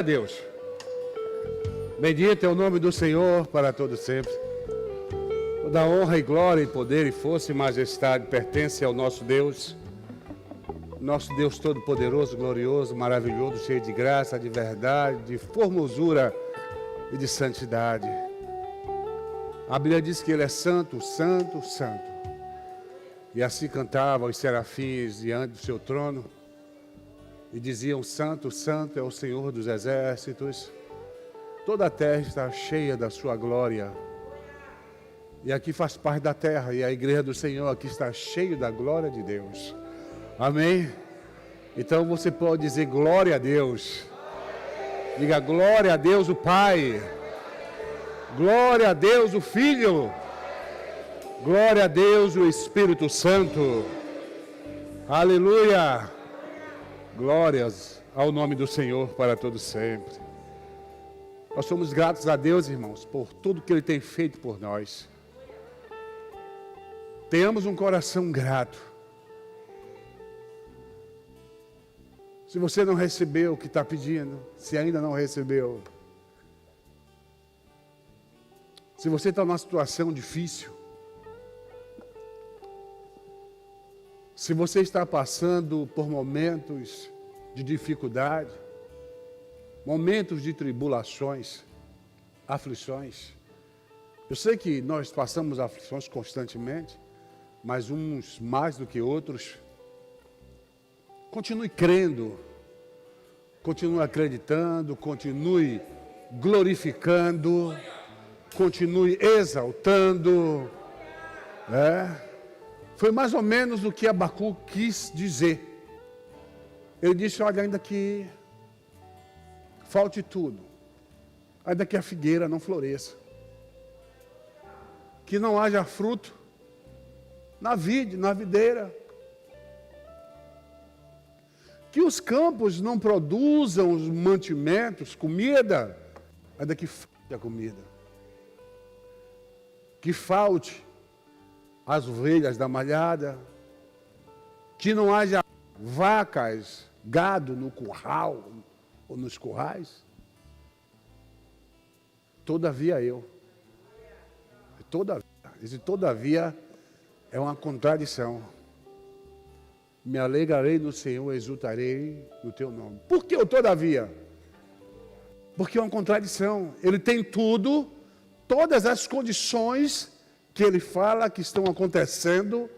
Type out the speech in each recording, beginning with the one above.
Deus. Bendito é o nome do Senhor para todo sempre. Toda honra e glória e poder e força e majestade pertence ao nosso Deus todo-poderoso, glorioso, maravilhoso, cheio de graça, de verdade, de formosura e de santidade. A Bíblia diz que Ele é santo, santo, santo. E assim cantavam os serafins diante do seu trono e diziam: Santo, santo é o Senhor dos exércitos. Toda a terra está cheia da sua glória. E aqui faz parte da terra, e a igreja do Senhor aqui está cheia da glória de Deus. Amém? Então você pode dizer glória a Deus. Diga glória a Deus o Pai. Glória a Deus o Filho. Glória a Deus o Espírito Santo. Aleluia. Glórias ao nome do Senhor para todos sempre. Nós somos gratos a Deus, irmãos, por tudo que Ele tem feito por nós. Tenhamos um coração grato. Se você não recebeu o que está pedindo, se ainda não recebeu, se você está numa situação difícil, se você está passando por momentos de dificuldade, momentos de tribulações, aflições, eu sei que nós passamos aflições constantemente, mas uns mais do que outros. Continue crendo, continue acreditando, continue glorificando, continue exaltando. Foi mais ou menos o que Abacuque quis dizer. Ele disse: olha, ainda que falte tudo, ainda que a figueira não floresça, que não haja fruto na videira, que os campos não produzam os mantimentos, comida, ainda que falte a comida, que falte as ovelhas da malhada, que não haja vacas, gado no curral ou nos currais. Todavia esse todavia é uma contradição. Me alegrarei no Senhor, exultarei no teu nome. Por que o todavia? Porque é uma contradição. Ele tem tudo, todas as condições que ele fala que estão acontecendo,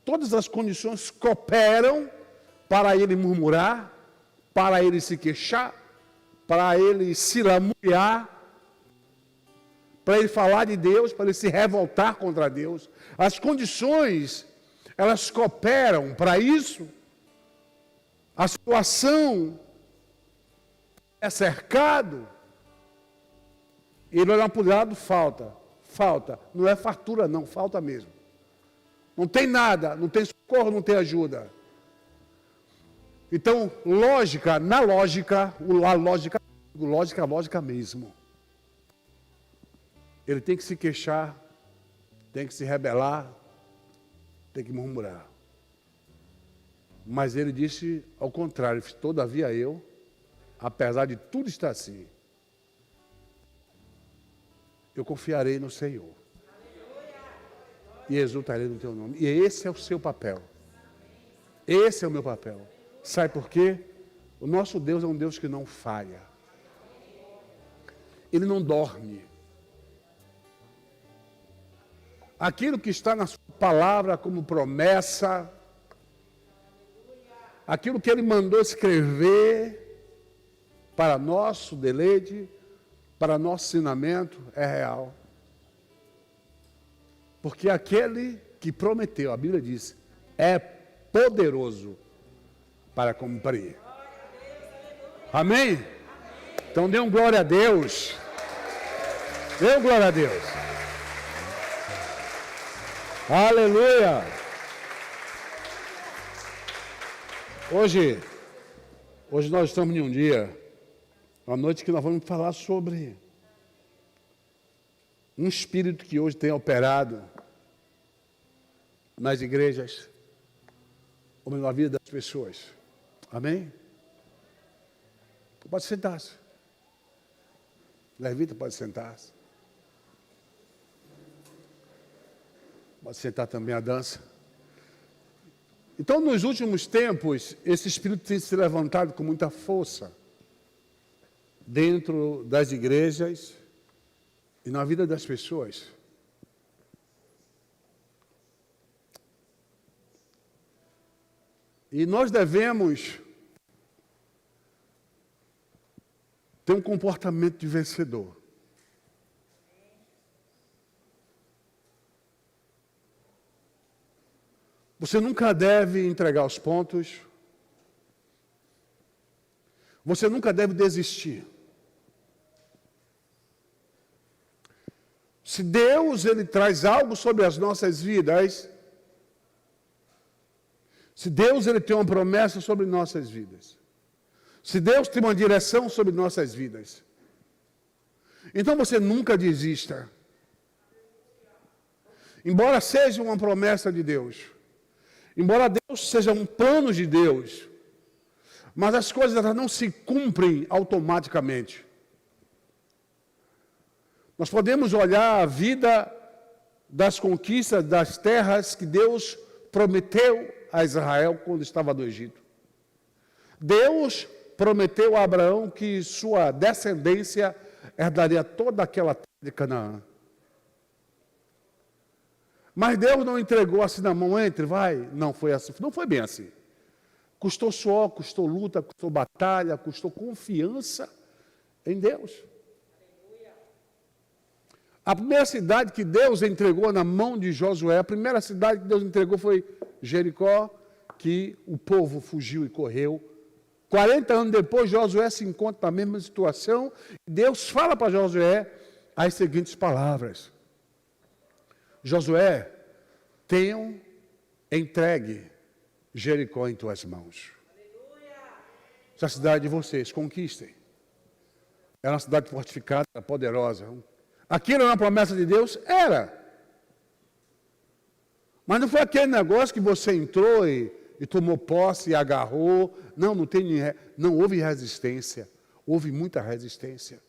todas as condições cooperam para ele murmurar, para ele se queixar, para ele se lamuriar, para ele falar de Deus, para ele se revoltar contra Deus. As condições, elas cooperam para isso. A situação é cercado. Ele olha para o lado, falta. Não é fartura não, falta mesmo. Não tem nada, não tem socorro, não tem ajuda. Então, lógica mesmo. Ele tem que se queixar, tem que se rebelar, tem que murmurar. Mas ele disse ao contrário: todavia eu, apesar de tudo estar assim, eu confiarei no Senhor e exultarei no teu nome. E esse é o seu papel. Esse é o meu papel. Sabe por quê? O nosso Deus é um Deus que não falha. Ele não dorme. Aquilo que está na sua palavra como promessa, aquilo que Ele mandou escrever para nosso deleite, para nosso ensinamento, é real. Porque aquele que prometeu, a Bíblia diz, é poderoso para cumprir. Amém? Então dê um glória a Deus. Dê um glória a Deus. Aleluia! Hoje nós estamos em um dia, uma noite que nós vamos falar sobre um espírito que hoje tem operado nas igrejas, ou na vida das pessoas. Amém? Pode sentar-se. Levita, pode sentar-se. Pode sentar também a dança. Então, nos últimos tempos, esse espírito tem se levantado com muita força dentro das igrejas e na vida das pessoas. E nós devemos ter um comportamento de vencedor. Você nunca deve entregar os pontos. Você nunca deve desistir. Se Deus ele traz algo sobre as nossas vidas, se Deus ele tem uma promessa sobre nossas vidas, se Deus tem uma direção sobre nossas vidas, então você nunca desista. Embora seja uma promessa de Deus, embora Deus seja um plano de Deus, mas as coisas elas não se cumprem automaticamente. Nós podemos olhar a vida das conquistas das terras que Deus prometeu a Israel quando estava no Egito. Deus prometeu a Abraão que sua descendência herdaria toda aquela terra de Canaã. Mas Deus não entregou assim na mão, entre, vai. Não foi assim, não foi bem assim. Custou suor, custou luta, custou batalha, custou confiança em Deus. A primeira cidade que Deus entregou na mão de Josué, a primeira cidade que Deus entregou foi Jericó, que o povo fugiu e correu. 40 anos depois, Josué se encontra na mesma situação. Deus fala para Josué as seguintes palavras: Josué, tenham entregue Jericó em tuas mãos. Essa cidade de vocês, conquistem. Era uma cidade fortificada, poderosa. Aquilo era uma promessa de Deus? Era. Mas não foi aquele negócio que você entrou e tomou posse e agarrou. Não, não houve resistência. Houve muita resistência.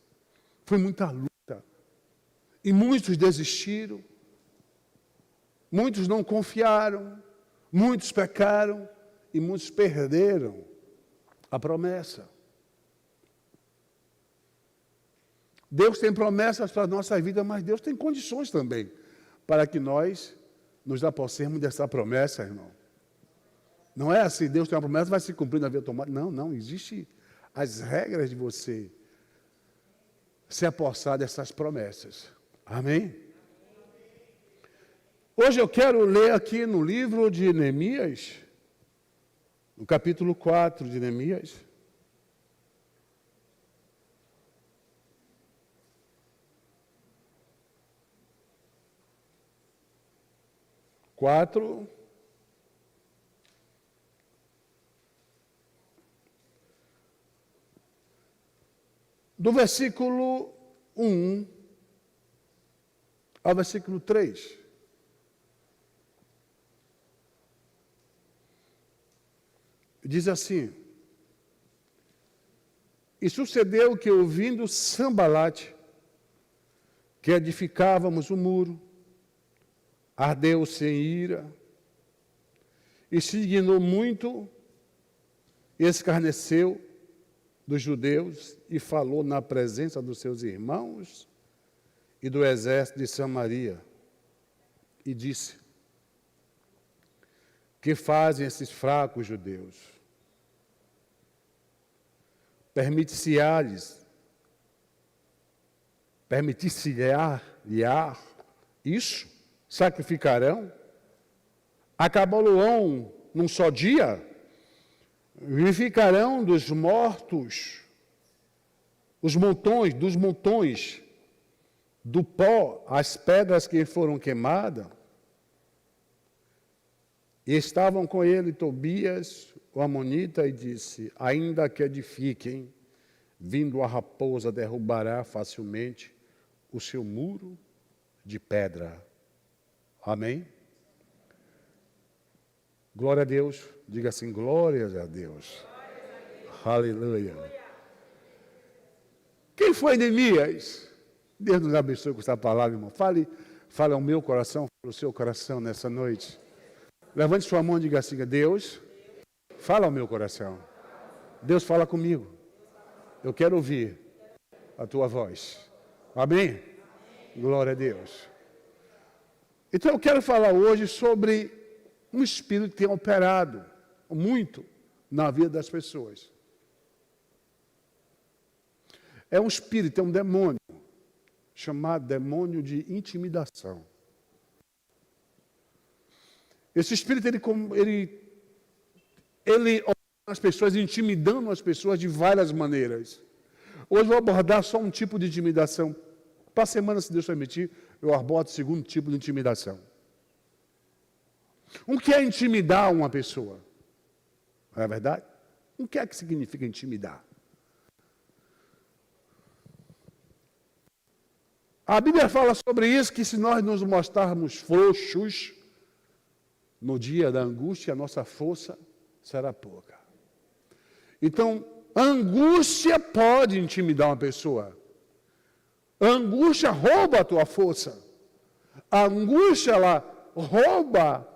Foi muita luta. E muitos desistiram. Muitos não confiaram. Muitos pecaram. E muitos perderam a promessa. Deus tem promessas para a nossa vida, mas Deus tem condições também para que nós nos apossemos dessa promessa, irmão. Não é assim, Deus tem uma promessa, vai se cumprir na vida automática. Não, não, existe as regras de você se apossar dessas promessas. Amém? Hoje eu quero ler aqui no livro de Neemias, no capítulo 4 de Neemias, do versículo 1 ao versículo 3. Diz assim: E sucedeu que, ouvindo Sambalate, que edificávamos o muro, ardeu-se em ira, e se dignou muito, e escarneceu dos judeus, e falou na presença dos seus irmãos e do exército de Samaria, e disse: Que fazem esses fracos judeus? Permitir-se-lhe isso? Sacrificarão? Acabá-lo-ão num só dia? Vivificarão dos mortos os montões, dos montões, do pó, as pedras que foram queimadas? E estavam com ele Tobias, o amonita, e disse: Ainda que edifiquem, vindo a raposa derrubará facilmente o seu muro de pedra. Amém? Glória a Deus. Diga assim: glórias a Deus. Aleluia. Quem foi Neemias? Deus nos abençoe com essa palavra, irmão. Fale ao meu coração, fale ao seu coração nessa noite. Levante sua mão e diga assim: Deus, fala ao meu coração. Deus fala comigo. Eu quero ouvir a tua voz. Amém? Glória a Deus. Então eu quero falar hoje sobre um espírito que tem operado muito na vida das pessoas. É um espírito, é um demônio, chamado demônio de intimidação. Esse espírito, ele as pessoas, intimidando as pessoas de várias maneiras. Hoje eu vou abordar só um tipo de intimidação. Para a semana, se Deus permitir, eu abordo o segundo tipo de intimidação. O que é intimidar uma pessoa? Não é verdade? O que é que significa intimidar? A Bíblia fala sobre isso, que se nós nos mostrarmos frouxos no dia da angústia, a nossa força será pouca. Então, a angústia pode intimidar uma pessoa. A angústia rouba a tua força. A angústia, ela rouba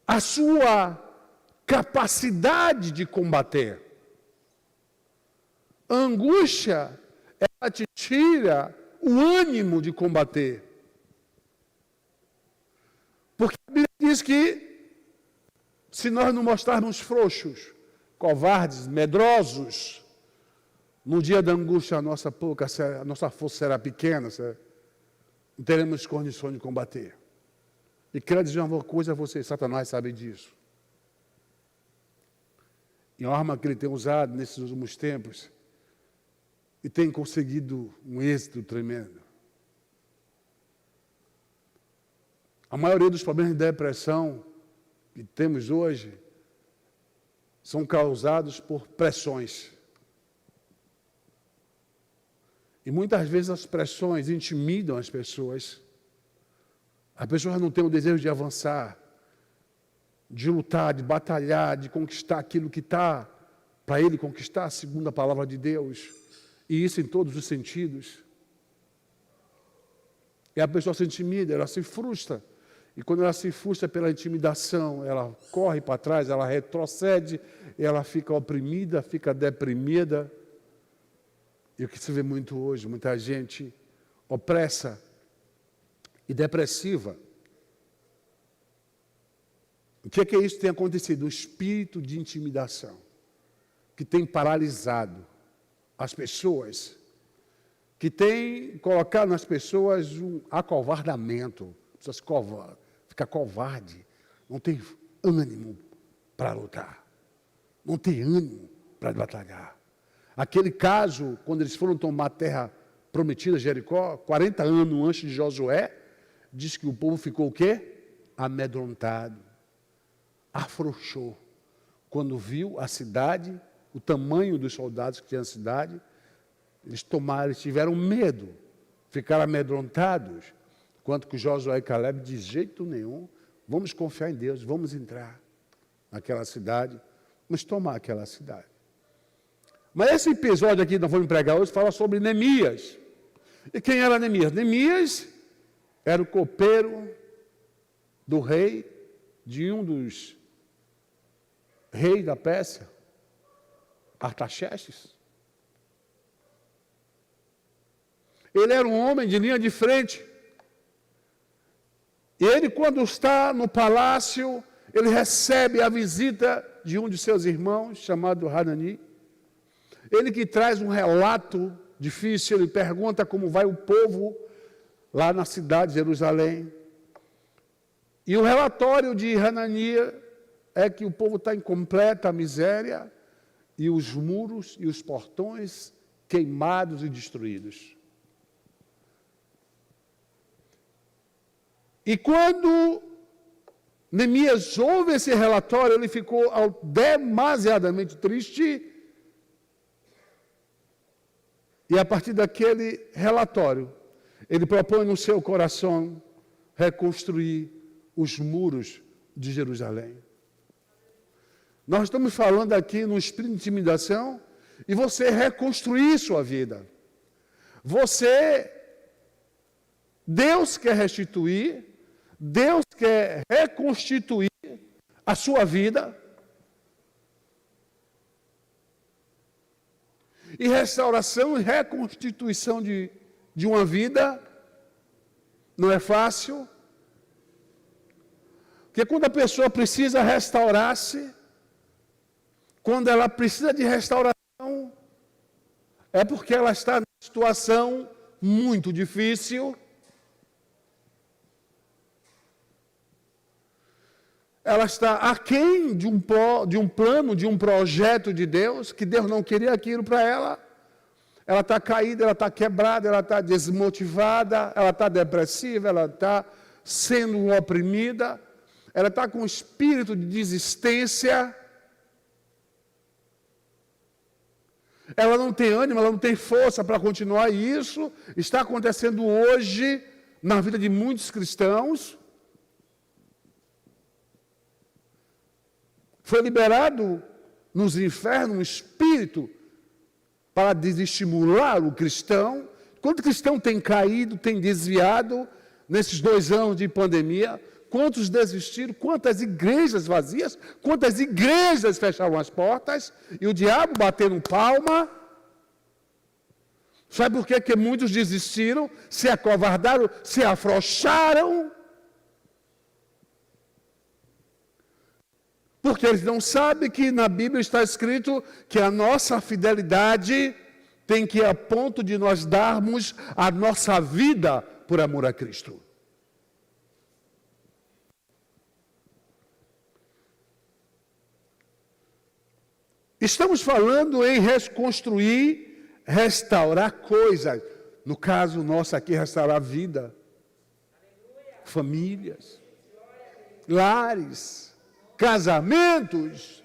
a sua capacidade de combater. A angústia, ela te tira o ânimo de combater. Porque a Bíblia diz que se nós não mostrarmos frouxos, covardes, medrosos, no dia da angústia a nossa força será pequena, não teremos condições de combater. E quero dizer uma coisa a você, Satanás sabe disso. E a arma que ele tem usado nesses últimos tempos, e tem conseguido um êxito tremendo. A maioria dos problemas de depressão que temos hoje são causados por pressões. E muitas vezes as pressões intimidam as pessoas. As pessoas não têm o desejo de avançar, de lutar, de batalhar, de conquistar aquilo que está para ele conquistar, segundo a palavra de Deus. E isso em todos os sentidos. E a pessoa se intimida, ela se frustra. E quando ela se frustra pela intimidação, ela corre para trás, ela retrocede, ela fica oprimida, fica deprimida. E o que se vê muito hoje, muita gente opressa e depressiva. O que é isso que tem acontecido? Um espírito de intimidação que tem paralisado as pessoas, que tem colocado nas pessoas um acovardamento. As pessoas fica covarde, não tem ânimo para lutar, não tem ânimo para batalhar. Aquele caso, quando eles foram tomar a terra prometida, Jericó, 40 anos antes de Josué, diz que o povo ficou o quê? Amedrontado, afrouxou. Quando viu a cidade, o tamanho dos soldados que tinha na cidade, eles tiveram medo, ficaram amedrontados. Enquanto que Josué e Caleb, de jeito nenhum, vamos confiar em Deus, vamos entrar naquela cidade, vamos tomar aquela cidade. Mas esse episódio aqui que nós vamos pregar hoje fala sobre Neemias. E quem era Neemias? Neemias era o copeiro do rei, de um dos reis da Pérsia, Artaxerxes. Ele era um homem de linha de frente. E ele, quando está no palácio, ele recebe a visita de um de seus irmãos, chamado Hanani. Ele que traz um relato difícil, ele pergunta como vai o povo lá na cidade de Jerusalém. E o relatório de Hanani é que o povo está em completa miséria e os muros e os portões queimados e destruídos. E quando Neemias ouve esse relatório, ele ficou demasiadamente triste. E a partir daquele relatório, ele propõe no seu coração reconstruir os muros de Jerusalém. Nós estamos falando aqui num espírito de intimidação e você reconstruir sua vida. Deus quer restituir, Deus quer reconstituir a sua vida. E restauração e reconstituição de uma vida não é fácil. Porque quando a pessoa precisa restaurar-se, quando ela precisa de restauração, é porque ela está numa situação muito difícil. Ela está aquém de um plano, de um projeto de Deus, que Deus não queria aquilo para ela. Ela está caída, ela está quebrada, ela está desmotivada, ela está depressiva, ela está sendo oprimida, ela está com um espírito de desistência. Ela não tem ânimo, ela não tem força para continuar. E isso está acontecendo hoje na vida de muitos cristãos. Foi liberado nos infernos um espírito para desestimular o cristão. Quanto cristão tem caído, tem desviado nesses 2 anos de pandemia? Quantos desistiram? Quantas igrejas vazias? Quantas igrejas fecharam as portas? E o diabo batendo palma? Sabe por quê? Que muitos desistiram, se acovardaram, se afrouxaram? Porque eles não sabem que na Bíblia está escrito que a nossa fidelidade tem que ir a ponto de nós darmos a nossa vida por amor a Cristo. Estamos falando em reconstruir, restaurar coisas. No caso nosso aqui, restaurar a vida, famílias, lares, casamentos.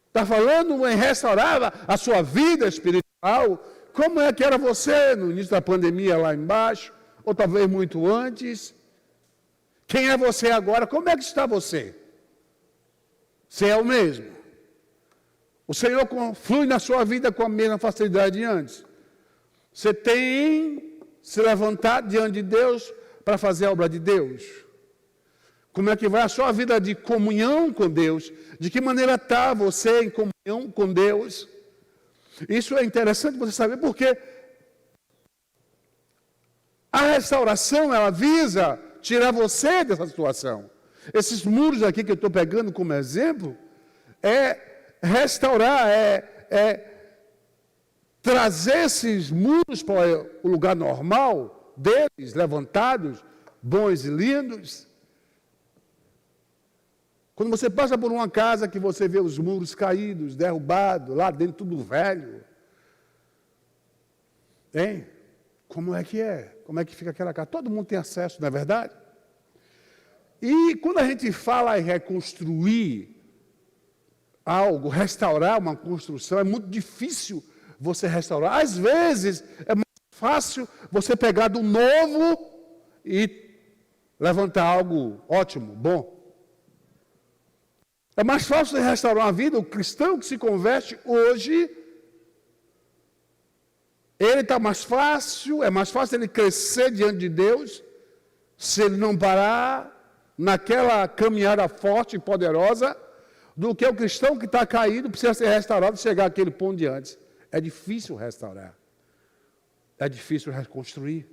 Está falando em restaurar a sua vida espiritual. Como é que era você no início da pandemia lá embaixo? Ou talvez muito antes? Quem é você agora? Como é que está você? Você é o mesmo? O Senhor flui na sua vida com a mesma facilidade de antes? Você tem se levantado diante de Deus para fazer a obra de Deus? Como é que vai a sua vida de comunhão com Deus? De que maneira está você em comunhão com Deus? Isso é interessante você saber, porque a restauração, ela visa tirar você dessa situação. Esses muros aqui que eu estou pegando como exemplo, é restaurar, trazer esses muros para o lugar normal deles, levantados, bons e lindos. Quando você passa por uma casa que você vê os muros caídos, derrubados, lá dentro tudo velho. Hein? Como é que é? Como é que fica aquela casa? Todo mundo tem acesso, não é verdade? E quando a gente fala em reconstruir algo, restaurar uma construção, é muito difícil você restaurar. Às vezes, é mais fácil você pegar do novo e levantar algo ótimo, bom. É mais fácil de restaurar uma vida. O cristão que se converte hoje, ele está mais fácil, é mais fácil ele crescer diante de Deus, se ele não parar naquela caminhada forte e poderosa, do que o cristão que está caído, precisa ser restaurado e chegar àquele ponto de antes. É difícil restaurar. É difícil reconstruir.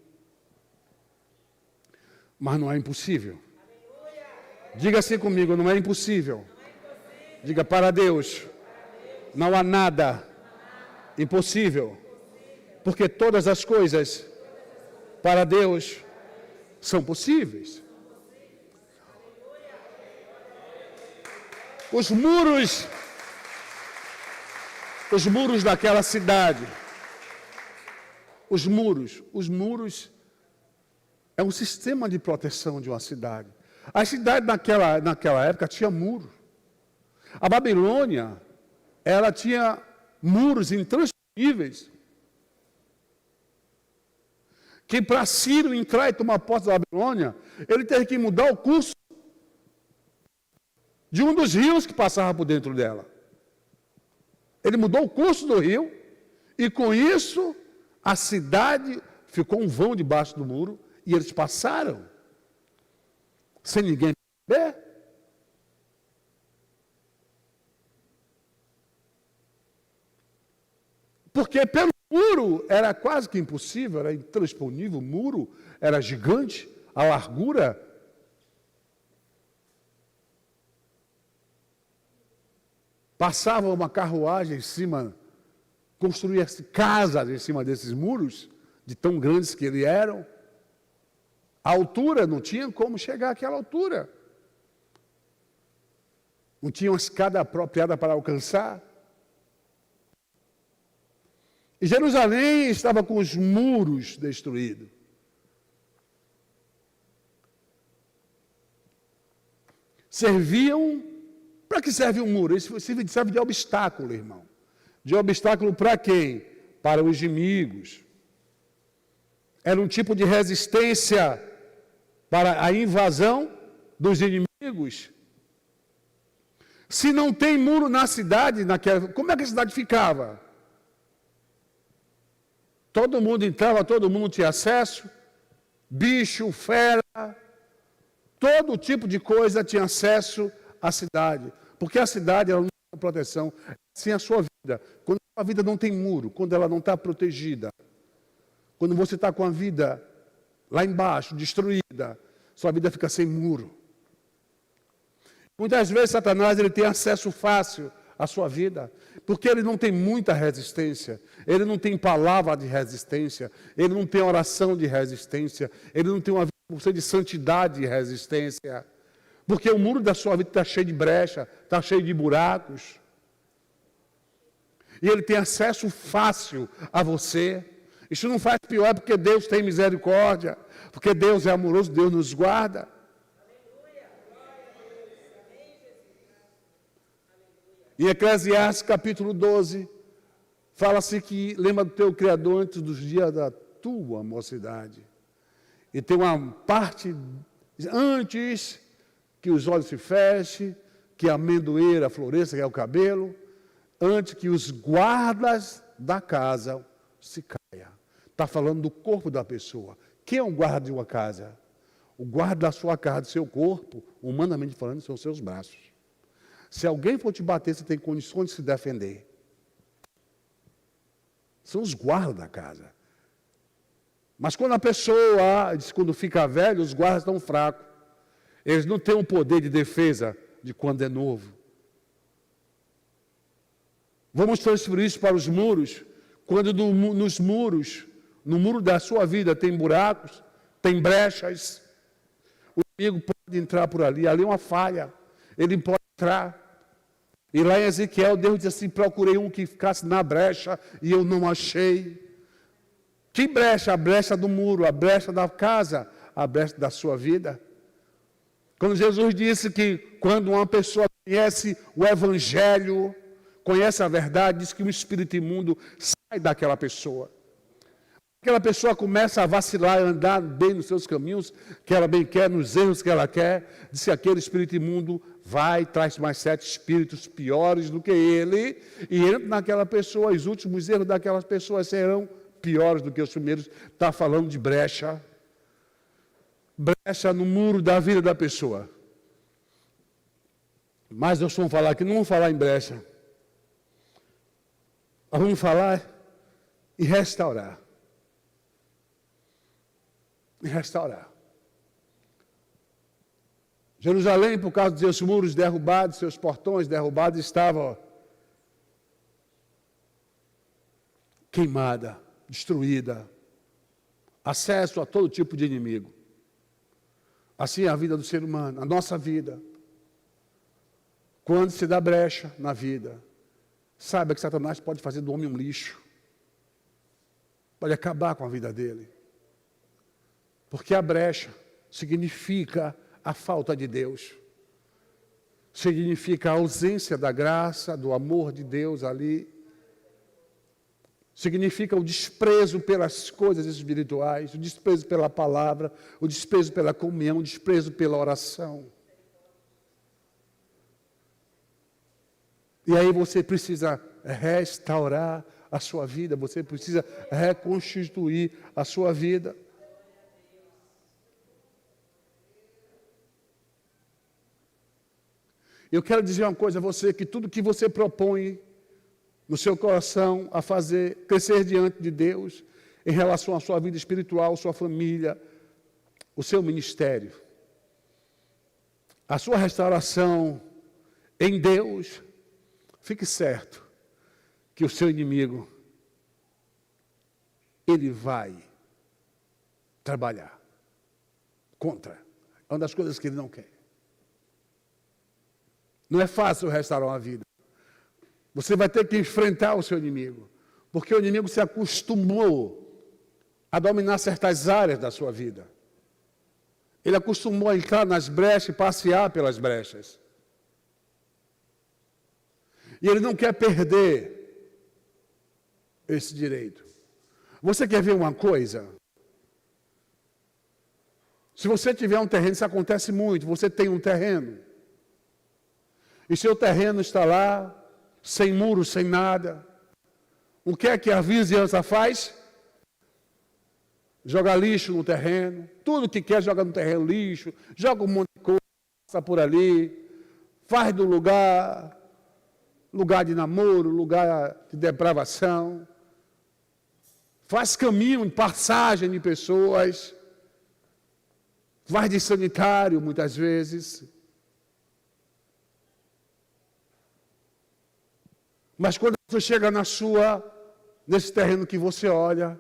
Mas não é impossível. Diga assim comigo, não é impossível. Diga, para Deus, não há nada impossível, porque todas as coisas para Deus são possíveis. Os muros daquela cidade, os muros é um sistema de proteção de uma cidade. A cidade naquela época tinha muro. A Babilônia, ela tinha muros intransponíveis. Que para Ciro entrar e tomar posse da Babilônia, ele teve que mudar o curso de um dos rios que passava por dentro dela. Ele mudou o curso do rio, e com isso, a cidade ficou um vão debaixo do muro, e eles passaram, sem ninguém ver. Porque pelo muro era quase que impossível, era intransponível, o muro era gigante, a largura. Passava uma carruagem em cima, construía-se casas em cima desses muros, de tão grandes que eles eram. A altura, não tinha como chegar àquela altura. Não tinha uma escada apropriada para alcançar. E Jerusalém estava com os muros destruídos. Serviam, para que serve um muro? Isso serve de obstáculo, irmão. De obstáculo para quem? Para os inimigos. Era um tipo de resistência para a invasão dos inimigos. Se não tem muro na cidade, como é que a cidade ficava? Todo mundo entrava, todo mundo tinha acesso, bicho, fera, todo tipo de coisa tinha acesso à cidade, porque a cidade ela não tem proteção, assim a sua vida. Quando a vida não tem muro, quando ela não está protegida, quando você está com a vida lá embaixo, destruída, sua vida fica sem muro. Muitas vezes Satanás ele tem acesso fácil à sua vida, porque ele não tem muita resistência, ele não tem palavra de resistência, ele não tem oração de resistência, ele não tem uma vida de santidade de resistência, porque o muro da sua vida está cheio de brecha, está cheio de buracos, e ele tem acesso fácil a você. Isso não faz pior, porque Deus tem misericórdia, porque Deus é amoroso, Deus nos guarda. Em Eclesiastes capítulo 12, fala-se que lembra do teu Criador antes dos dias da tua mocidade. E tem uma parte antes que os olhos se fechem, que a amendoeira floresça, que é o cabelo, antes que os guardas da casa se caia. Está falando do corpo da pessoa. Quem é o guarda de uma casa? O guarda da sua casa, do seu corpo, humanamente falando, são os seus braços. Se alguém for te bater, você tem condições de se defender. São os guardas da casa. Mas quando a pessoa, quando fica velho, os guardas estão fracos. Eles não têm o poder de defesa de quando é novo. Vamos transferir isso para os muros. Quando nos muros, no muro da sua vida tem buracos, tem brechas, o inimigo pode entrar por ali. Ali é uma falha. Ele pode entrar. E lá em Ezequiel, Deus diz assim: procurei um que ficasse na brecha e eu não achei. Que brecha? A brecha do muro, a brecha da casa, a brecha da sua vida. Quando Jesus disse que quando uma pessoa conhece o Evangelho, conhece a verdade, diz que um espírito imundo sai daquela pessoa. Aquela pessoa começa a vacilar, a andar bem nos seus caminhos, que ela bem quer, nos erros que ela quer, diz que aquele espírito imundo vai, traz mais 7 espíritos piores do que ele, e entra naquela pessoa, os últimos erros daquelas pessoas serão piores do que os primeiros. Está falando de brecha. Brecha no muro da vida da pessoa. Mas nós vamos falar aqui, não vamos falar em brecha. Nós vamos falar em restaurar. Em restaurar. Jerusalém, por causa de seus muros derrubados, seus portões derrubados, estava queimada, destruída, acesso a todo tipo de inimigo. Assim é a vida do ser humano, a nossa vida. Quando se dá brecha na vida, saiba que Satanás pode fazer do homem um lixo, pode acabar com a vida dele. Porque a brecha significa a falta de Deus, significa a ausência da graça, do amor de Deus ali, significa o desprezo pelas coisas espirituais, o desprezo pela palavra, o desprezo pela comunhão, o desprezo pela oração. E aí você precisa restaurar a sua vida, você precisa reconstituir a sua vida. Eu quero dizer uma coisa a você, que tudo que você propõe no seu coração a fazer, crescer diante de Deus, em relação à sua vida espiritual, sua família, o seu ministério, a sua restauração em Deus, fique certo que o seu inimigo, ele vai trabalhar contra. É uma das coisas que ele não quer. Não é fácil restaurar uma vida. Você vai ter que enfrentar o seu inimigo, porque o inimigo se acostumou a dominar certas áreas da sua vida. Ele acostumou a entrar nas brechas e passear pelas brechas. E ele não quer perder esse direito. Você quer ver uma coisa? Se você tiver um terreno, isso acontece muito, você tem um terreno, e seu terreno está lá, sem muro, sem nada. O que é que a vizinhança faz? Joga lixo no terreno. Tudo que quer joga no terreno lixo. Joga um monte de coisa, passa por ali. Faz do lugar de namoro, lugar de depravação. Faz caminho, passagem de pessoas. Faz de sanitário, muitas vezes. Mas quando você chega nesse terreno que você olha,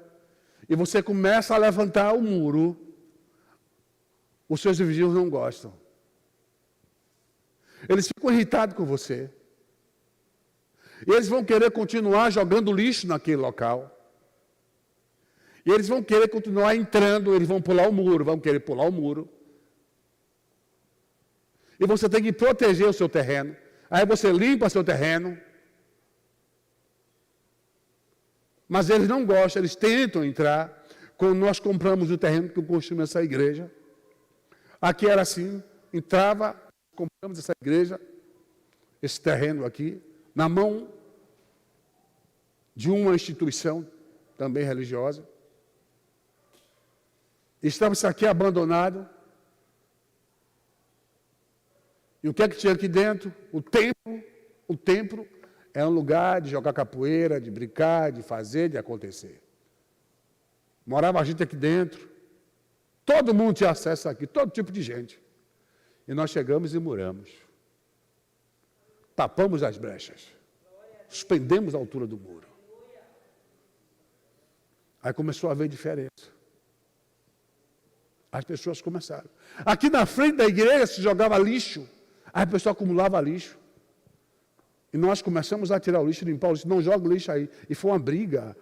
e você começa a levantar o muro, os seus vizinhos não gostam. Eles ficam irritados com você. E eles vão querer continuar jogando lixo naquele local. E eles vão querer continuar entrando, eles vão pular o muro, vão querer pular o muro. E você tem que proteger o seu terreno. Aí você limpa seu terreno. Mas eles não gostam, eles tentam entrar. Quando nós compramos o terreno que eu construí essa igreja, aqui era assim, entrava, compramos essa igreja, esse terreno aqui, na mão de uma instituição também religiosa. Estava isso aqui abandonado. E o que é que tinha aqui dentro? O templo é um lugar de jogar capoeira, de brincar, de fazer, de acontecer. Morava gente aqui dentro. Todo mundo tinha acesso aqui, todo tipo de gente. E nós chegamos e muramos. Tapamos as brechas. Suspendemos a altura do muro. Aí começou a haver diferença. As pessoas começaram. Aqui na frente da igreja se jogava lixo. Aí a pessoa acumulava lixo. E nós começamos a tirar o lixo, limpar o lixo, não joga o lixo aí. E foi uma briga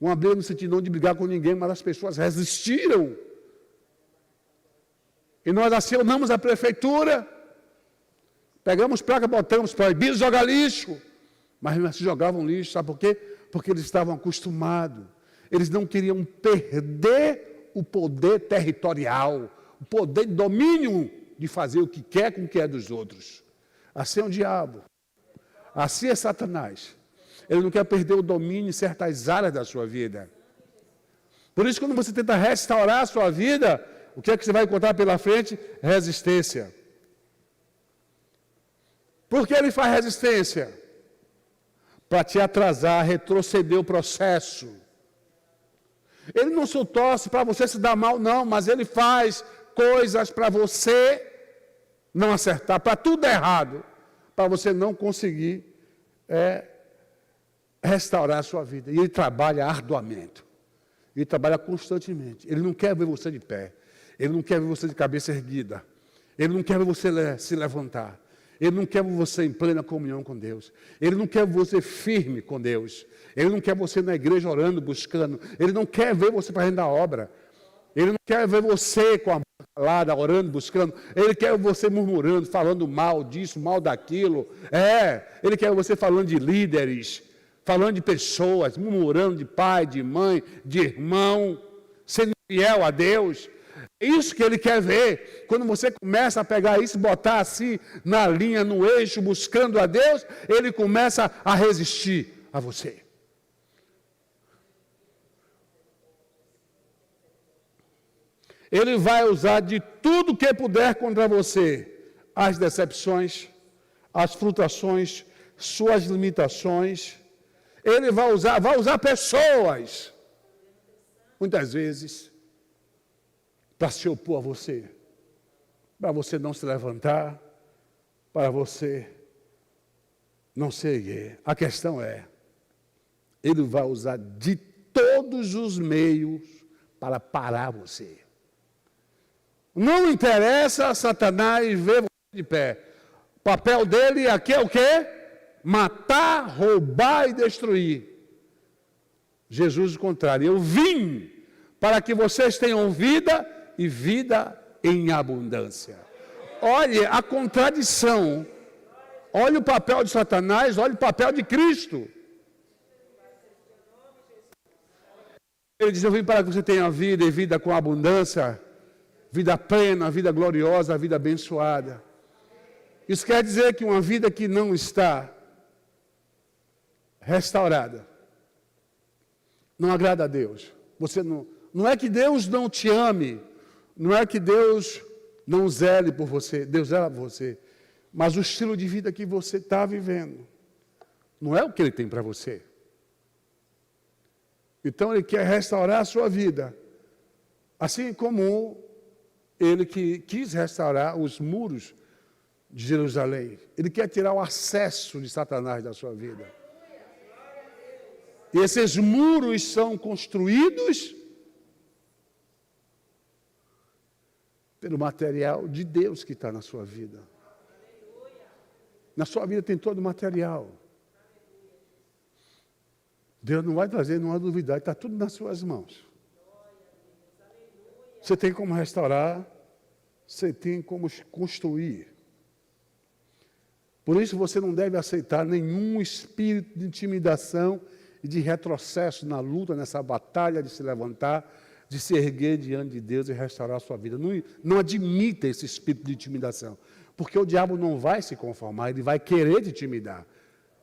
no sentido não de brigar com ninguém, mas as pessoas resistiram. E nós acionamos a prefeitura, pegamos placa, botamos, proibido jogar lixo. Mas não se jogavam lixo, sabe por quê? Porque eles estavam acostumados. Eles não queriam perder o poder territorial, o poder de domínio de fazer o que quer com o que é dos outros. Assim é o diabo. Assim é Satanás. Ele não quer perder o domínio em certas áreas da sua vida. Por isso, quando você tenta restaurar a sua vida, o que é que você vai encontrar pela frente? Resistência. Por que ele faz resistência? Para te atrasar, retroceder o processo. Ele não só torce para você se dar mal, não, mas ele faz coisas para você não acertar, para tudo errado, para você não conseguir restaurar a sua vida. E ele trabalha arduamente. Ele trabalha constantemente. Ele não quer ver você de pé. Ele não quer ver você de cabeça erguida. Ele não quer ver você se levantar. Ele não quer ver você em plena comunhão com Deus. Ele não quer ver você firme com Deus. Ele não quer você na igreja orando, buscando. Ele não quer ver você fazendo a obra. Ele não quer ver você com a mão calada, orando, buscando. Ele quer ver você murmurando, falando mal disso, mal daquilo. Ele quer ver você falando de líderes, falando de pessoas, murmurando de pai, de mãe, de irmão, sendo fiel a Deus. É isso que ele quer ver. Quando você começa a pegar isso e botar assim na linha, no eixo, buscando a Deus, ele começa a resistir. a você. Ele vai usar de tudo que puder contra você, as decepções, as frustrações, suas limitações. Ele vai usar pessoas, muitas vezes, para se opor a você, para você não se levantar, para você não se erguer. A questão é, ele vai usar de todos os meios para parar você. Não interessa Satanás ver você de pé. O papel dele aqui é o quê? Matar, roubar e destruir. Jesus, o contrário. Eu vim para que vocês tenham vida e vida em abundância. Olhe a contradição. Olhe o papel de Satanás, olhe o papel de Cristo. Ele diz, eu vim para que você tenha vida e vida com abundância, vida plena, vida gloriosa, vida abençoada. Isso quer dizer que uma vida que não está restaurada não agrada a Deus. Você não é que Deus não te ame, não é que Deus não zele por você, Deus zela por você, mas o estilo de vida que você está vivendo não é o que Ele tem para você. Então Ele quer restaurar a sua vida, assim como Ele que quis restaurar os muros de Jerusalém. Ele quer tirar o acesso de Satanás da sua vida. E esses muros são construídos pelo material de Deus que está na sua vida. Na sua vida tem todo o material. Deus não vai trazer, não há duvidar, está tudo nas suas mãos. Você tem como restaurar, você tem como construir. Por isso você não deve aceitar nenhum espírito de intimidação e de retrocesso na luta, nessa batalha de se levantar, de se erguer diante de Deus e restaurar a sua vida. Não admita esse espírito de intimidação, porque o diabo não vai se conformar, ele vai querer te intimidar.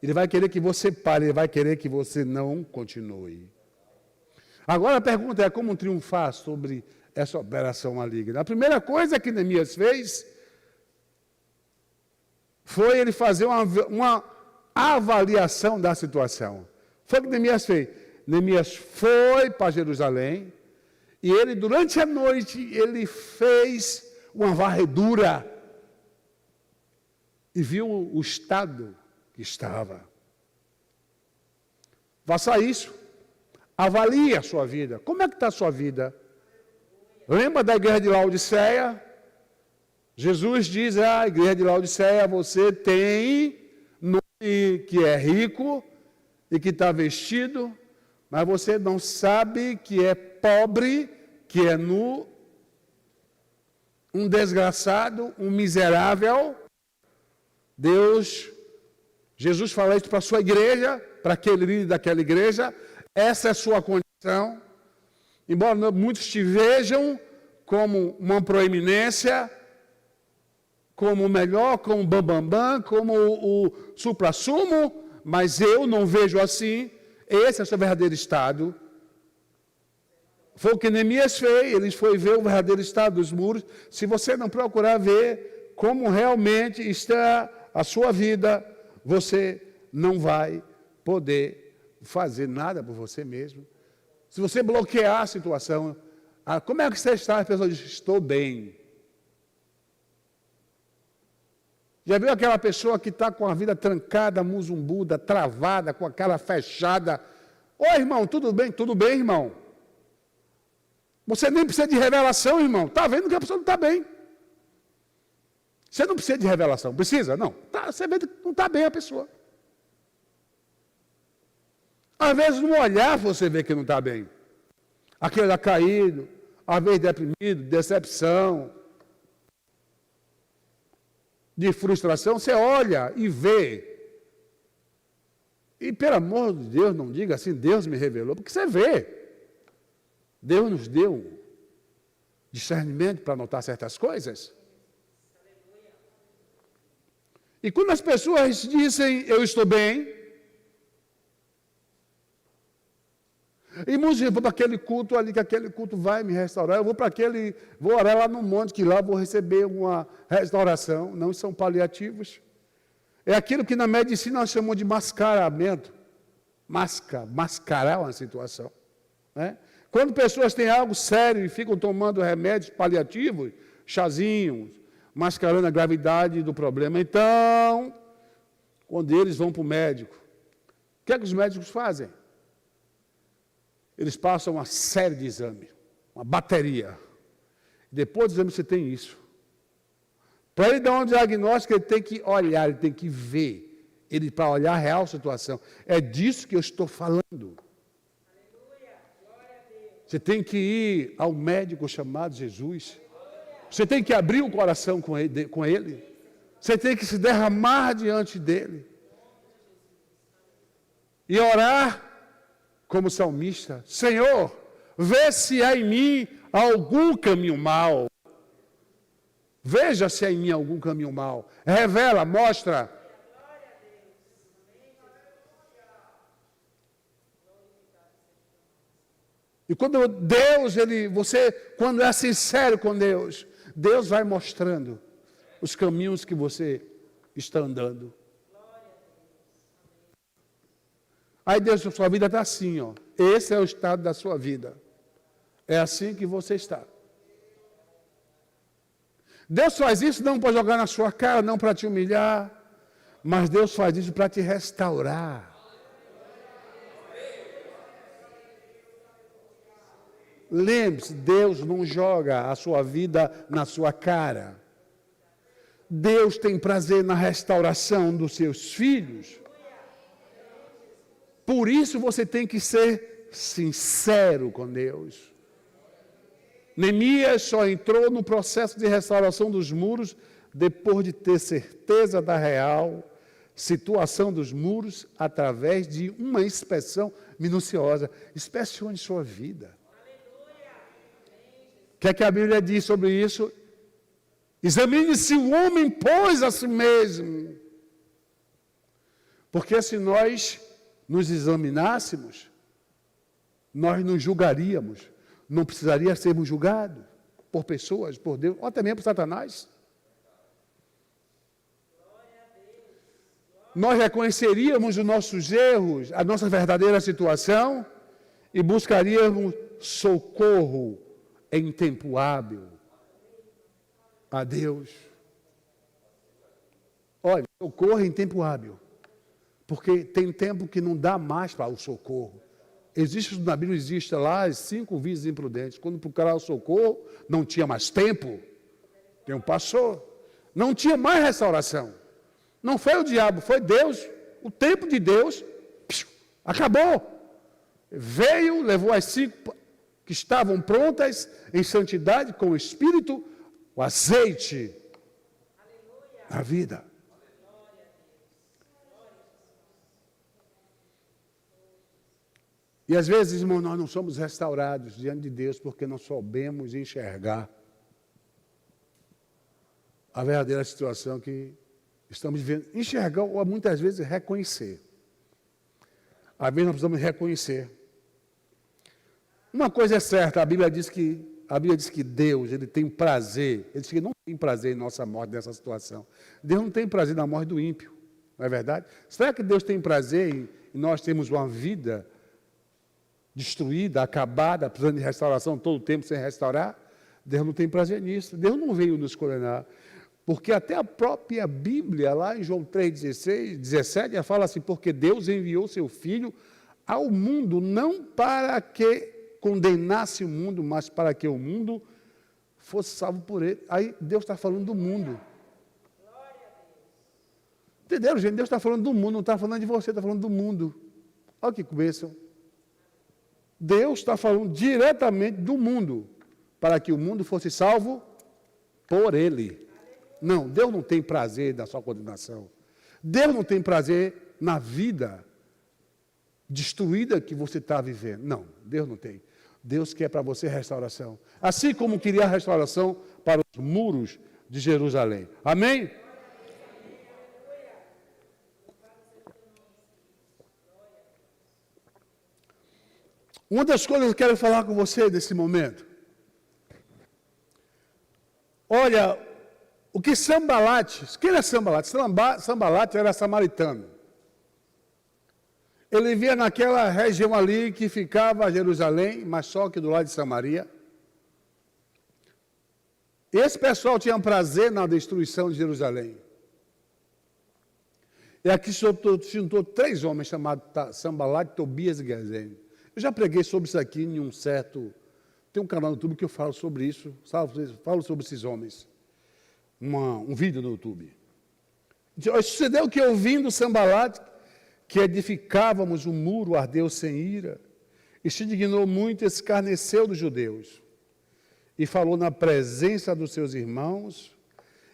Ele vai querer que você pare, ele vai querer que você não continue. Agora a pergunta é como triunfar sobre essa operação maligna. A primeira coisa que Neemias fez foi ele fazer uma avaliação da situação. Foi o que Neemias fez. Neemias foi para Jerusalém e ele, durante a noite, ele fez uma varredura e viu o estado que estava. Faça isso. Avalie a sua vida. Como é que está a sua vida? Lembra da igreja de Laodiceia? Jesus diz à igreja de Laodiceia, você tem nome que é rico e que está vestido, mas você não sabe que é pobre, que é nu, um desgraçado, um miserável. Jesus fala isso para a sua igreja, para aquele líder daquela igreja, essa é a sua condição. Embora muitos te vejam como uma proeminência, como o melhor, como o bambambam, como o supra-sumo, mas eu não vejo assim. Esse é o seu verdadeiro estado. Foi o que Neemias fez, ele foi ver o verdadeiro estado dos muros. Se você não procurar ver como realmente está a sua vida, você não vai poder fazer nada por você mesmo. Se você bloquear a situação, como é que você está? A pessoa diz, estou bem. Já viu aquela pessoa que está com a vida trancada, muzumbuda, travada, com a cara fechada? Oi, irmão, tudo bem? Tudo bem, irmão? Você nem precisa de revelação, irmão. Está vendo que a pessoa não está bem. Você não precisa de revelação. Precisa? Não. Você vê que não está bem a pessoa. Às vezes, no olhar, você vê que não está bem. Aquele olhar caído, às vezes deprimido, decepção, de frustração, você olha e vê. E, pelo amor de Deus, não diga assim, Deus me revelou, porque você vê. Deus nos deu discernimento para notar certas coisas. E quando as pessoas dizem, eu estou bem, E muitos dizem, vou para aquele culto ali, que aquele culto vai me restaurar. Eu vou orar lá no monte, que lá vou receber uma restauração. Não são paliativos. É aquilo que na medicina nós chamamos de mascaramento. Mascarar uma situação. Né? Quando pessoas têm algo sério e ficam tomando remédios paliativos, chazinhos, mascarando a gravidade do problema. Então, quando eles vão para o médico, o que é que os médicos fazem? Eles passam uma série de exames, uma bateria. Depois do exame você tem isso. Para ele dar um diagnóstico, ele tem que olhar, ele tem que ver. Para olhar a real situação. É disso que eu estou falando. Você tem que ir ao médico chamado Jesus. Você tem que abrir o coração com ele. Você tem que se derramar diante dele. E orar como salmista. Senhor, vê se há em mim algum caminho mau. Veja se há em mim algum caminho mau. Revela, mostra. E quando Deus, quando é sincero com Deus, Deus vai mostrando os caminhos que você está andando. Aí Deus, sua vida está assim, ó. Esse é o estado da sua vida. É assim que você está. Deus faz isso não para jogar na sua cara, não para te humilhar, mas Deus faz isso para te restaurar. Lembre-se, Deus não joga a sua vida na sua cara. Deus tem prazer na restauração dos seus filhos. Por isso você tem que ser sincero com Deus. Neemias só entrou no processo de restauração dos muros depois de ter certeza da real situação dos muros através de uma inspeção minuciosa. Inspecione sua vida. O que é que a Bíblia diz sobre isso? Examine-se o homem, pois, a si mesmo. Porque se nós nos examinássemos, nós nos julgaríamos. Não precisaria sermos julgados por pessoas, por Deus, ou até mesmo por Satanás. Nós reconheceríamos os nossos erros, a nossa verdadeira situação e buscaríamos socorro em tempo hábil a Deus. Olha, socorro em tempo hábil, porque tem tempo que não dá mais para o socorro. Na Bíblia existe lá 5 virgens imprudentes. Quando procuraram o socorro, não tinha mais tempo. O tempo passou. Não tinha mais restauração. Não foi o diabo, foi Deus. O tempo de Deus acabou. Veio, levou as 5 que estavam prontas em santidade com o Espírito, o azeite na vida. E às vezes, irmão, nós não somos restaurados diante de Deus porque não soubemos enxergar a verdadeira situação que estamos vivendo. Enxergar ou muitas vezes reconhecer. Às vezes nós precisamos reconhecer. Uma coisa é certa, a Bíblia diz que Deus, ele tem prazer, ele diz que não tem prazer em nossa morte nessa situação. Deus não tem prazer na morte do ímpio, não é verdade? Será que Deus tem prazer em nós termos uma vida destruída, acabada, precisando de restauração todo o tempo sem restaurar? Deus não tem prazer nisso. Deus não veio nos condenar. Porque até a própria Bíblia, lá em João 3,16, 17, ela fala assim, porque Deus enviou seu Filho ao mundo, não para que condenasse o mundo, mas para que o mundo fosse salvo por ele. Aí Deus está falando do mundo. Entenderam, gente? Deus está falando do mundo, não está falando de você, está falando do mundo. Olha que bênção. Deus está falando diretamente do mundo, para que o mundo fosse salvo por ele. Não, Deus não tem prazer na sua condenação. Deus não tem prazer na vida destruída que você está vivendo. Não, Deus não tem. Deus quer para você restauração. Assim como queria a restauração para os muros de Jerusalém. Amém? Uma das coisas que eu quero falar com você nesse momento. Olha, o que Sambalate, quem era Sambalate? Sambalate era samaritano. Ele vivia naquela região ali que ficava Jerusalém, mas só que do lado de Samaria. Esse pessoal tinha prazer na destruição de Jerusalém. E aqui juntou 3 homens chamados Sambalate, Tobias e Gesem. Eu já preguei sobre isso aqui em tem um canal no YouTube que eu falo sobre isso, falo sobre esses homens. Um vídeo no YouTube. Sucedeu que ouvindo Sambalate, que edificávamos um muro, ardeu sem ira, e se dignou muito e escarneceu dos judeus, e falou na presença dos seus irmãos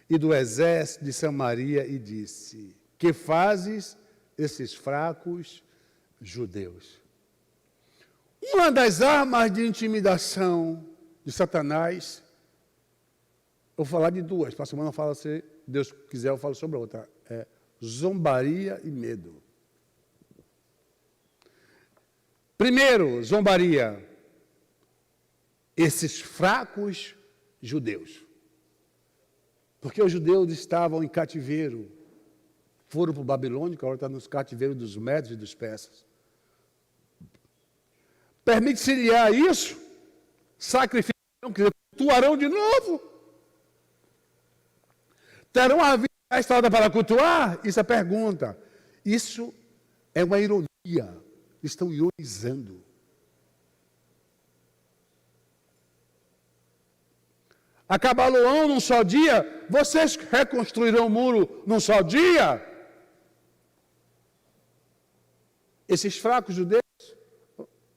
e do exército de Samaria, e disse: que fazes esses fracos judeus? Uma das armas de intimidação de Satanás, eu vou falar de 2, para a semana eu falo, se Deus quiser eu falo sobre a outra, é zombaria e medo. Primeiro, zombaria, esses fracos judeus. Porque os judeus estavam em cativeiro, foram para o Babilônia, que agora está nos cativeiros dos médios e dos persas. Permite-se-lhe isso, sacrificarão, que cultuarão de novo. Terão a vida restaurada para cultuar? Isso é a pergunta. Isso é uma ironia. Estão ironizando. Acabá-lo-ão num só dia? Vocês reconstruirão o muro num só dia? Esses fracos judeus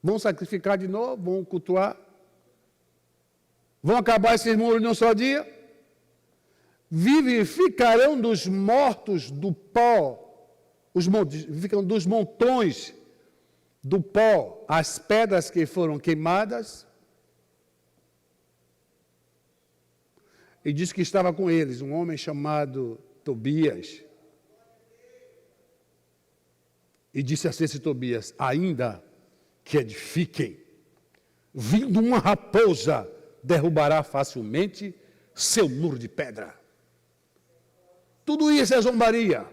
vão sacrificar de novo, vão cultuar, vão acabar esses muros num só dia? Vivificarão dos mortos do pó, vivificam dos montões do pó as pedras que foram queimadas. E disse que estava com eles um homem chamado Tobias. E disse assim esse Tobias: ainda que edifiquem, vindo uma raposa, derrubará facilmente seu muro de pedra. Tudo isso é zombaria.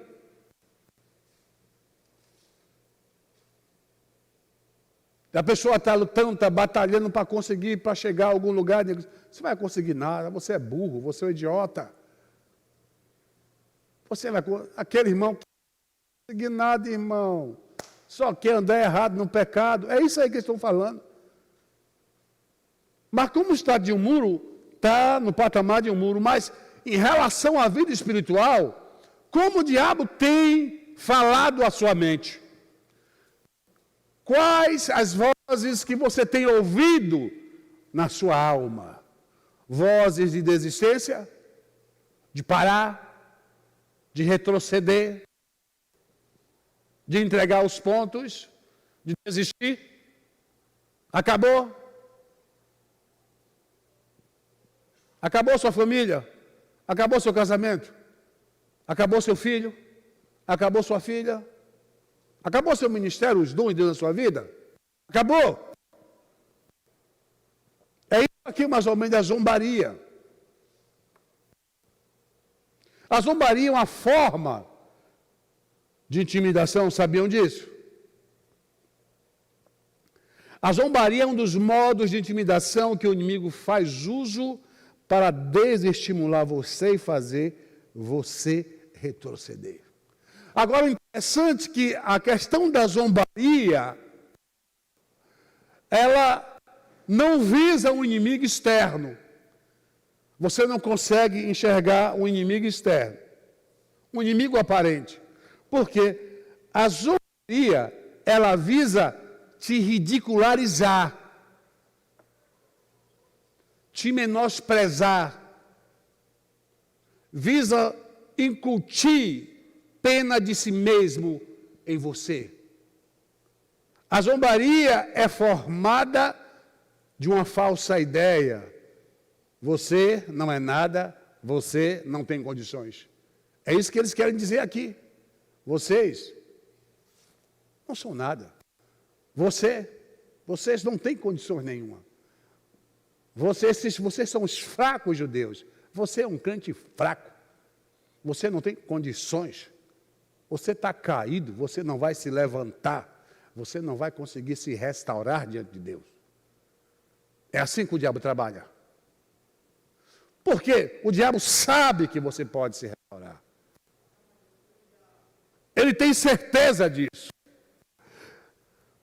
A pessoa está lutando, está batalhando para conseguir, para chegar a algum lugar. Você vai conseguir nada, você é burro, você é um idiota. Aquele irmão que não vai conseguir nada, irmão. Só quer andar errado no pecado. É isso aí que eles estão falando. Mas como está de um muro, está no patamar de um muro, mas em relação à vida espiritual, como o diabo tem falado à sua mente? Quais as vozes que você tem ouvido na sua alma? Vozes de desistência, de parar, de retroceder, de entregar os pontos, de desistir? Acabou? Acabou sua família? Acabou seu casamento? Acabou seu filho? Acabou sua filha? Acabou seu ministério, os dons de Deus na sua vida? Acabou? É isso aqui mais ou menos a zombaria. A zombaria é uma forma de intimidação, sabiam disso? A zombaria é um dos modos de intimidação que o inimigo faz uso para desestimular você e fazer você retroceder. Agora, o interessante é que a questão da zombaria, ela não visa um inimigo externo. Você não consegue enxergar um inimigo externo, um inimigo aparente. Porque a zombaria, ela visa te ridicularizar, te menosprezar, visa incutir pena de si mesmo em você. A zombaria é formada de uma falsa ideia. Você não é nada, você não tem condições. É isso que eles querem dizer aqui. Vocês não são nada. Você Vocês não têm condições nenhuma. Vocês são os fracos judeus. Você é um crente fraco. Você não tem condições. Você está caído, você não vai se levantar. Você não vai conseguir se restaurar diante de Deus. É assim que o diabo trabalha. Porque o diabo sabe que você pode se restaurar. Ele tem certeza disso.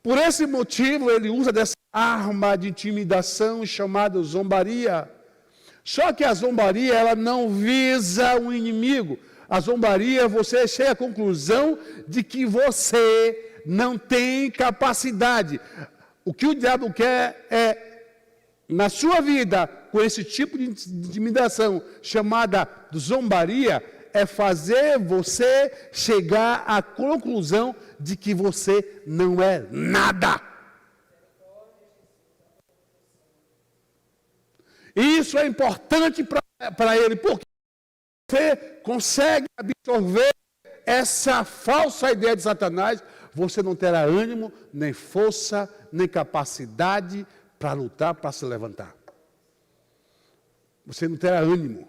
Por esse motivo, ele usa dessa arma de intimidação chamada zombaria. Só que a zombaria, ela não visa o inimigo. A zombaria, você chega à conclusão de que você não tem capacidade. O que o diabo quer é, na sua vida, com esse tipo de intimidação chamada zombaria, é fazer você chegar à conclusão de que você não é nada. E isso é importante para ele, porque você consegue absorver essa falsa ideia de Satanás, você não terá ânimo, nem força, nem capacidade para lutar, para se levantar. Você não terá ânimo.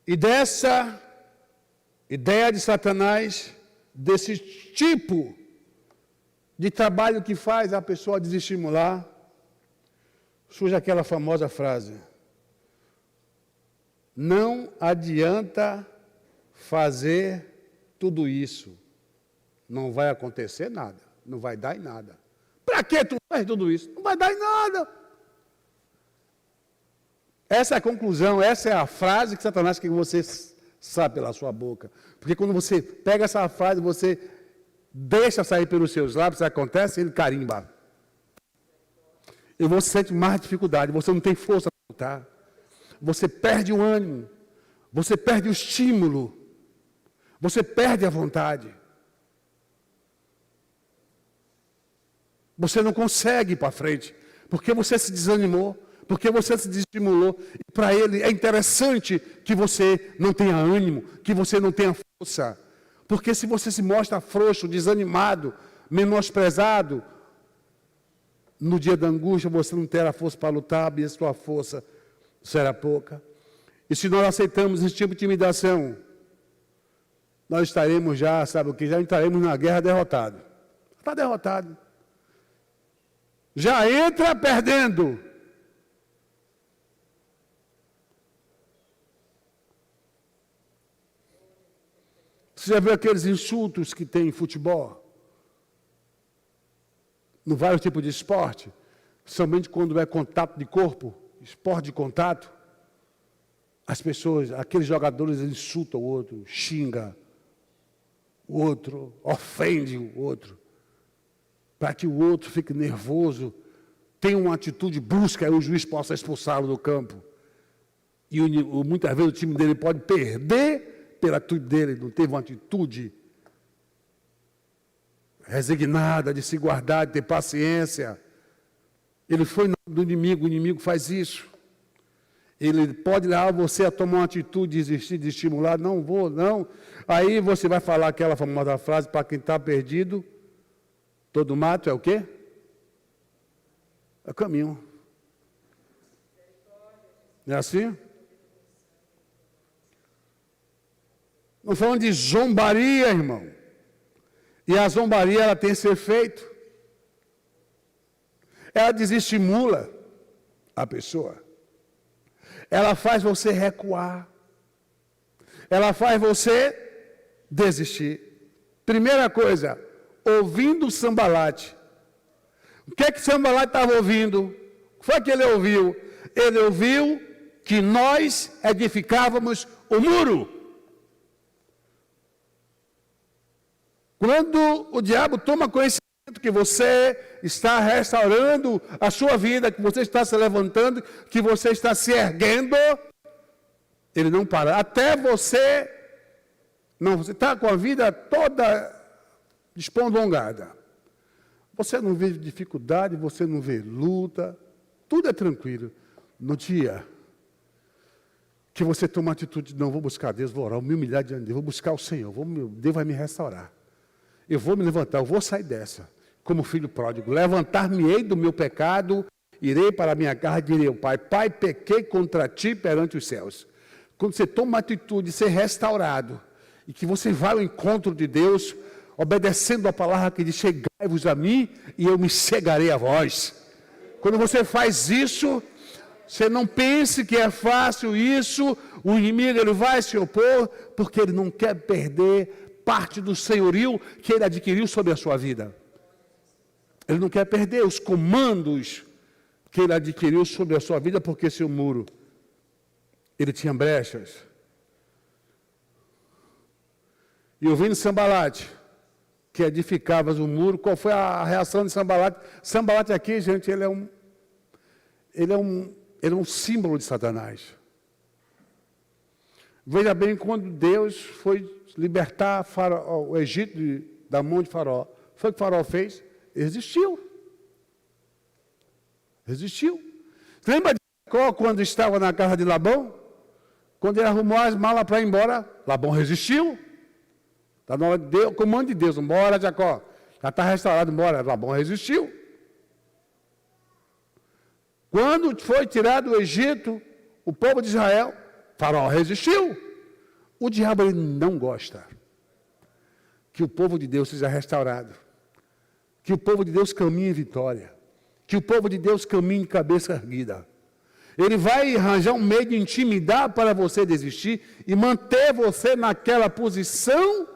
E dessa ideia de Satanás, desse tipo de trabalho que faz a pessoa desestimular, surge aquela famosa frase: não adianta fazer tudo isso, não vai acontecer nada, não vai dar em nada. Para que tu faz tudo isso? Não vai dar em nada. Essa é a conclusão, essa é a frase que Satanás quer que você sabe pela sua boca. Porque quando você pega essa frase, você deixa sair pelos seus lábios, acontece, ele carimba. E você sente mais dificuldade, você não tem força para lutar. Você perde o ânimo, você perde o estímulo, você perde a vontade. Você não consegue ir para frente, porque você se desanimou, porque você se desestimulou. E para ele é interessante que você não tenha ânimo, que você não tenha força. Porque se você se mostra frouxo, desanimado, menosprezado, no dia da angústia você não terá força para lutar, e a sua força será pouca. E se nós aceitamos esse tipo de intimidação, nós estaremos já, sabe o que? Já entraremos na guerra derrotado. Está derrotado. Já entra perdendo. Você já viu aqueles insultos que tem em futebol? No vários tipos de esporte, somente quando é contato de corpo, esporte de contato, as pessoas, aqueles jogadores insultam o outro, xinga o outro, ofende o outro, para que o outro fique nervoso, tenha uma atitude brusca e o juiz possa expulsá-lo do campo. E muitas vezes o time dele pode perder pela atitude dele, não teve uma atitude resignada, de se guardar, de ter paciência. Ele foi do inimigo, o inimigo faz isso. Ele pode levar você a tomar uma atitude, desistir, de estimular, não vou, não. Aí você vai falar aquela famosa frase, para quem está perdido, todo mato é o quê? É o caminho. Não é assim? Não falando de zombaria, irmão. E a zombaria, ela tem esse efeito. Ela desestimula a pessoa. Ela faz você recuar. Ela faz você desistir. Primeira coisa, ouvindo Sambalate. O que é que Sambalate estava ouvindo? O que foi que ele ouviu? Ele ouviu que nós edificávamos o muro. Quando o diabo toma conhecimento que você está restaurando a sua vida, que você está se levantando, que você está se erguendo, ele não para. Até você, não, você está com a vida toda despondongada. Você não vê dificuldade, você não vê luta, tudo é tranquilo. No dia que você toma a atitude, não, vou buscar Deus, vou orar, vou me humilhar diante de Deus, vou buscar o Senhor, Deus vai me restaurar. Eu vou me levantar, eu vou sair dessa, como filho pródigo. Levantar-me-ei do meu pecado, irei para a minha casa e direi ao Pai, Pai, pequei contra ti perante os céus. Quando você toma a atitude de ser restaurado, e que você vai ao encontro de Deus, obedecendo a palavra que diz, chegai-vos a mim, e eu me chegarei a vós. Quando você faz isso, você não pense que é fácil isso, o inimigo ele vai se opor, porque ele não quer perder parte do senhorio que ele adquiriu sobre a sua vida. Ele não quer perder os comandos que ele adquiriu sobre a sua vida, porque seu muro, ele tinha brechas. E ouvindo Sambalate, que edificava o muro, qual foi a reação de Sambalate? Sambalate aqui, gente, ele é um símbolo de Satanás. Veja bem, quando Deus foi libertar o Egito da mão de Faraó, foi o que Faraó fez? Resistiu. Resistiu. Lembra de Jacó quando estava na casa de Labão? Quando ele arrumou as malas para ir embora, Labão resistiu. Está na hora de Deus, comando de Deus, embora Jacó. Já está restaurado, embora. Labão resistiu. Quando foi tirado do Egito, o povo de Israel, Faraó resistiu. O diabo ele não gosta que o povo de Deus seja restaurado, que o povo de Deus caminhe em vitória, que o povo de Deus caminhe de cabeça erguida. Ele vai arranjar um meio de intimidar para você desistir e manter você naquela posição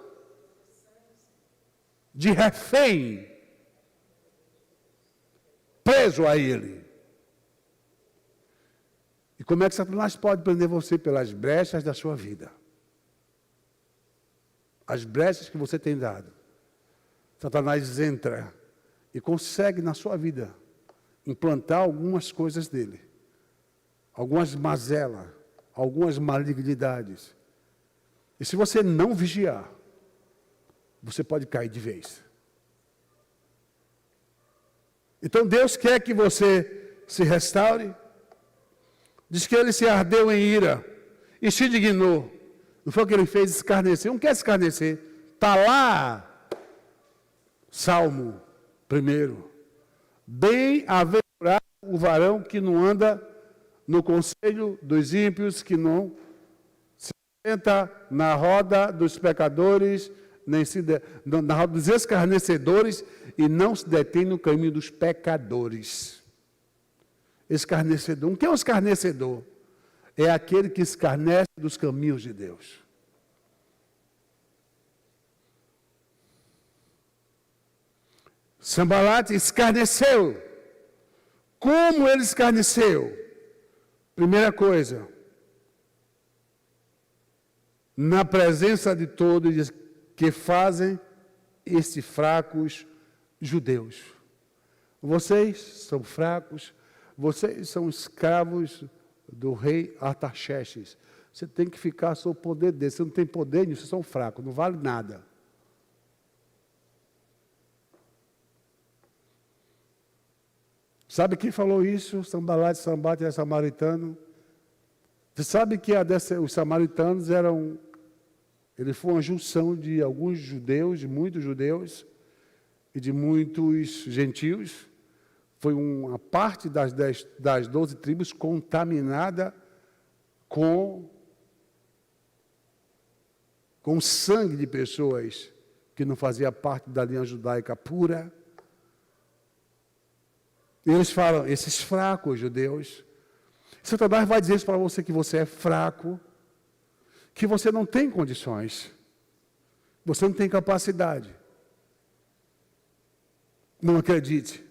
de refém, preso a ele. E como é que Satanás pode prender você? Pelas brechas da sua vida. As brechas que você tem dado. Satanás entra e consegue na sua vida implantar algumas coisas dele. Algumas mazelas, algumas malignidades. E se você não vigiar, você pode cair de vez. Então Deus quer que você se restaure. Diz que ele se ardeu em ira e se dignou. Não foi o que ele fez? Escarnecer. Não quer escarnecer. Está lá, Salmo 1. Bem-aventurado o varão que não anda no conselho dos ímpios, que não se senta na roda dos pecadores, nem na roda dos escarnecedores, e não se detém no caminho dos pecadores. Escarnecedor. O que é um escarnecedor? É aquele que escarnece dos caminhos de Deus. Sambalate escarneceu. Como ele escarneceu? Primeira coisa, na presença de todos que fazem estes fracos judeus. Vocês são fracos, vocês são escravos do rei Artaxerxes. Você tem que ficar sob o poder dele. Você não tem poder nisso, vocês são fracos, não vale nada. Sabe quem falou isso? Sambalate é samaritano. Você sabe que os samaritanos ele foi uma junção de alguns judeus, de muitos judeus e de muitos gentios. Foi uma parte das 12 tribos contaminada com sangue de pessoas que não faziam parte da linha judaica pura. E eles falam, esses fracos judeus. Satanás vai dizer isso para você, que você é fraco, que você não tem condições, você não tem capacidade. Não acredite.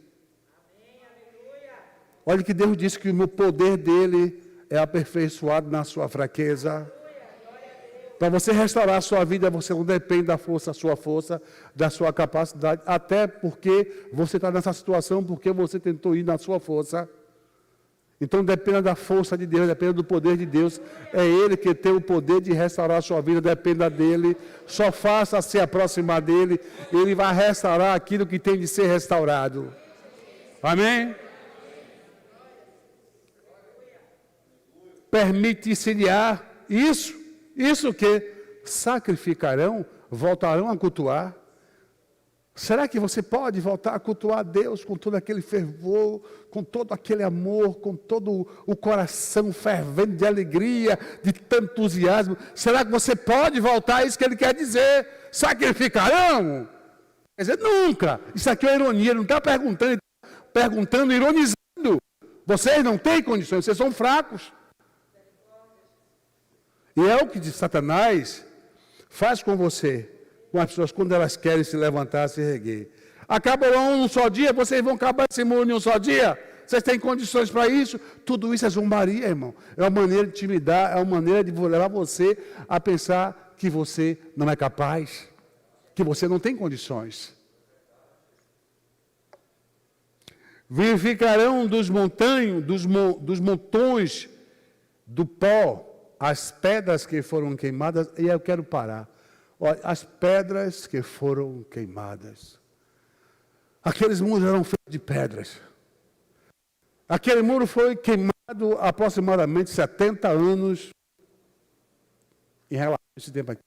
Olha que Deus disse que o meu poder dele é aperfeiçoado na sua fraqueza. Para você restaurar a sua vida, você não depende da sua força, da sua capacidade, até porque você está nessa situação, porque você tentou ir na sua força. Então dependa da força de Deus, dependa do poder de Deus. É Ele que tem o poder de restaurar a sua vida, dependa dEle. Só faça se aproximar dEle, Ele vai restaurar aquilo que tem de ser restaurado. Amém? Permite-se-lhe-á isso que sacrificarão, voltarão a cultuar. Será que você pode voltar a cultuar a Deus com todo aquele fervor, com todo aquele amor, com todo o coração fervendo de alegria, de tanto entusiasmo? Será que você pode voltar a isso que ele quer dizer? Sacrificarão? Quer dizer, nunca. Isso aqui é uma ironia, ele não está perguntando, ironizando. Vocês não têm condições, vocês são fracos. E é o que Satanás faz com você, com as pessoas, quando elas querem se levantar, se erguer. Acabam um só dia, vocês vão acabar esse mundo em um só dia? Vocês têm condições para isso? Tudo isso é zombaria, irmão. É uma maneira de intimidar, é uma maneira de levar você a pensar que você não é capaz, que você não tem condições. Verificarão dos montões do pó as pedras que foram queimadas, e eu quero parar. Olha, as pedras que foram queimadas. Aqueles muros eram feitos de pedras. Aquele muro foi queimado há aproximadamente 70 anos em relação a esse tempo aqui.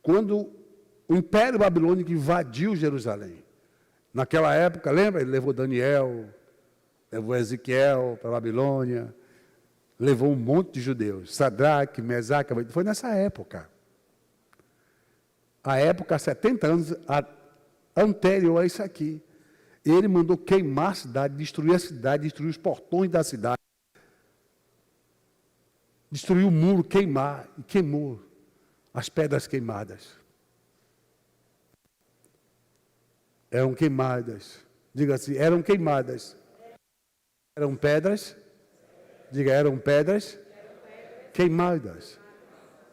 Quando o Império Babilônico invadiu Jerusalém. Naquela época, lembra? Ele levou Daniel, levou Ezequiel para a Babilônia, levou um monte de judeus. Sadraque, Mesaque, foi nessa época. A época, 70 anos anterior a isso aqui. Ele mandou queimar a cidade, destruir os portões da cidade. Destruiu o muro, queimar, e queimou as pedras queimadas. Eram queimadas. Diga assim, eram queimadas. Eram pedras. Diga, eram pedras queimadas.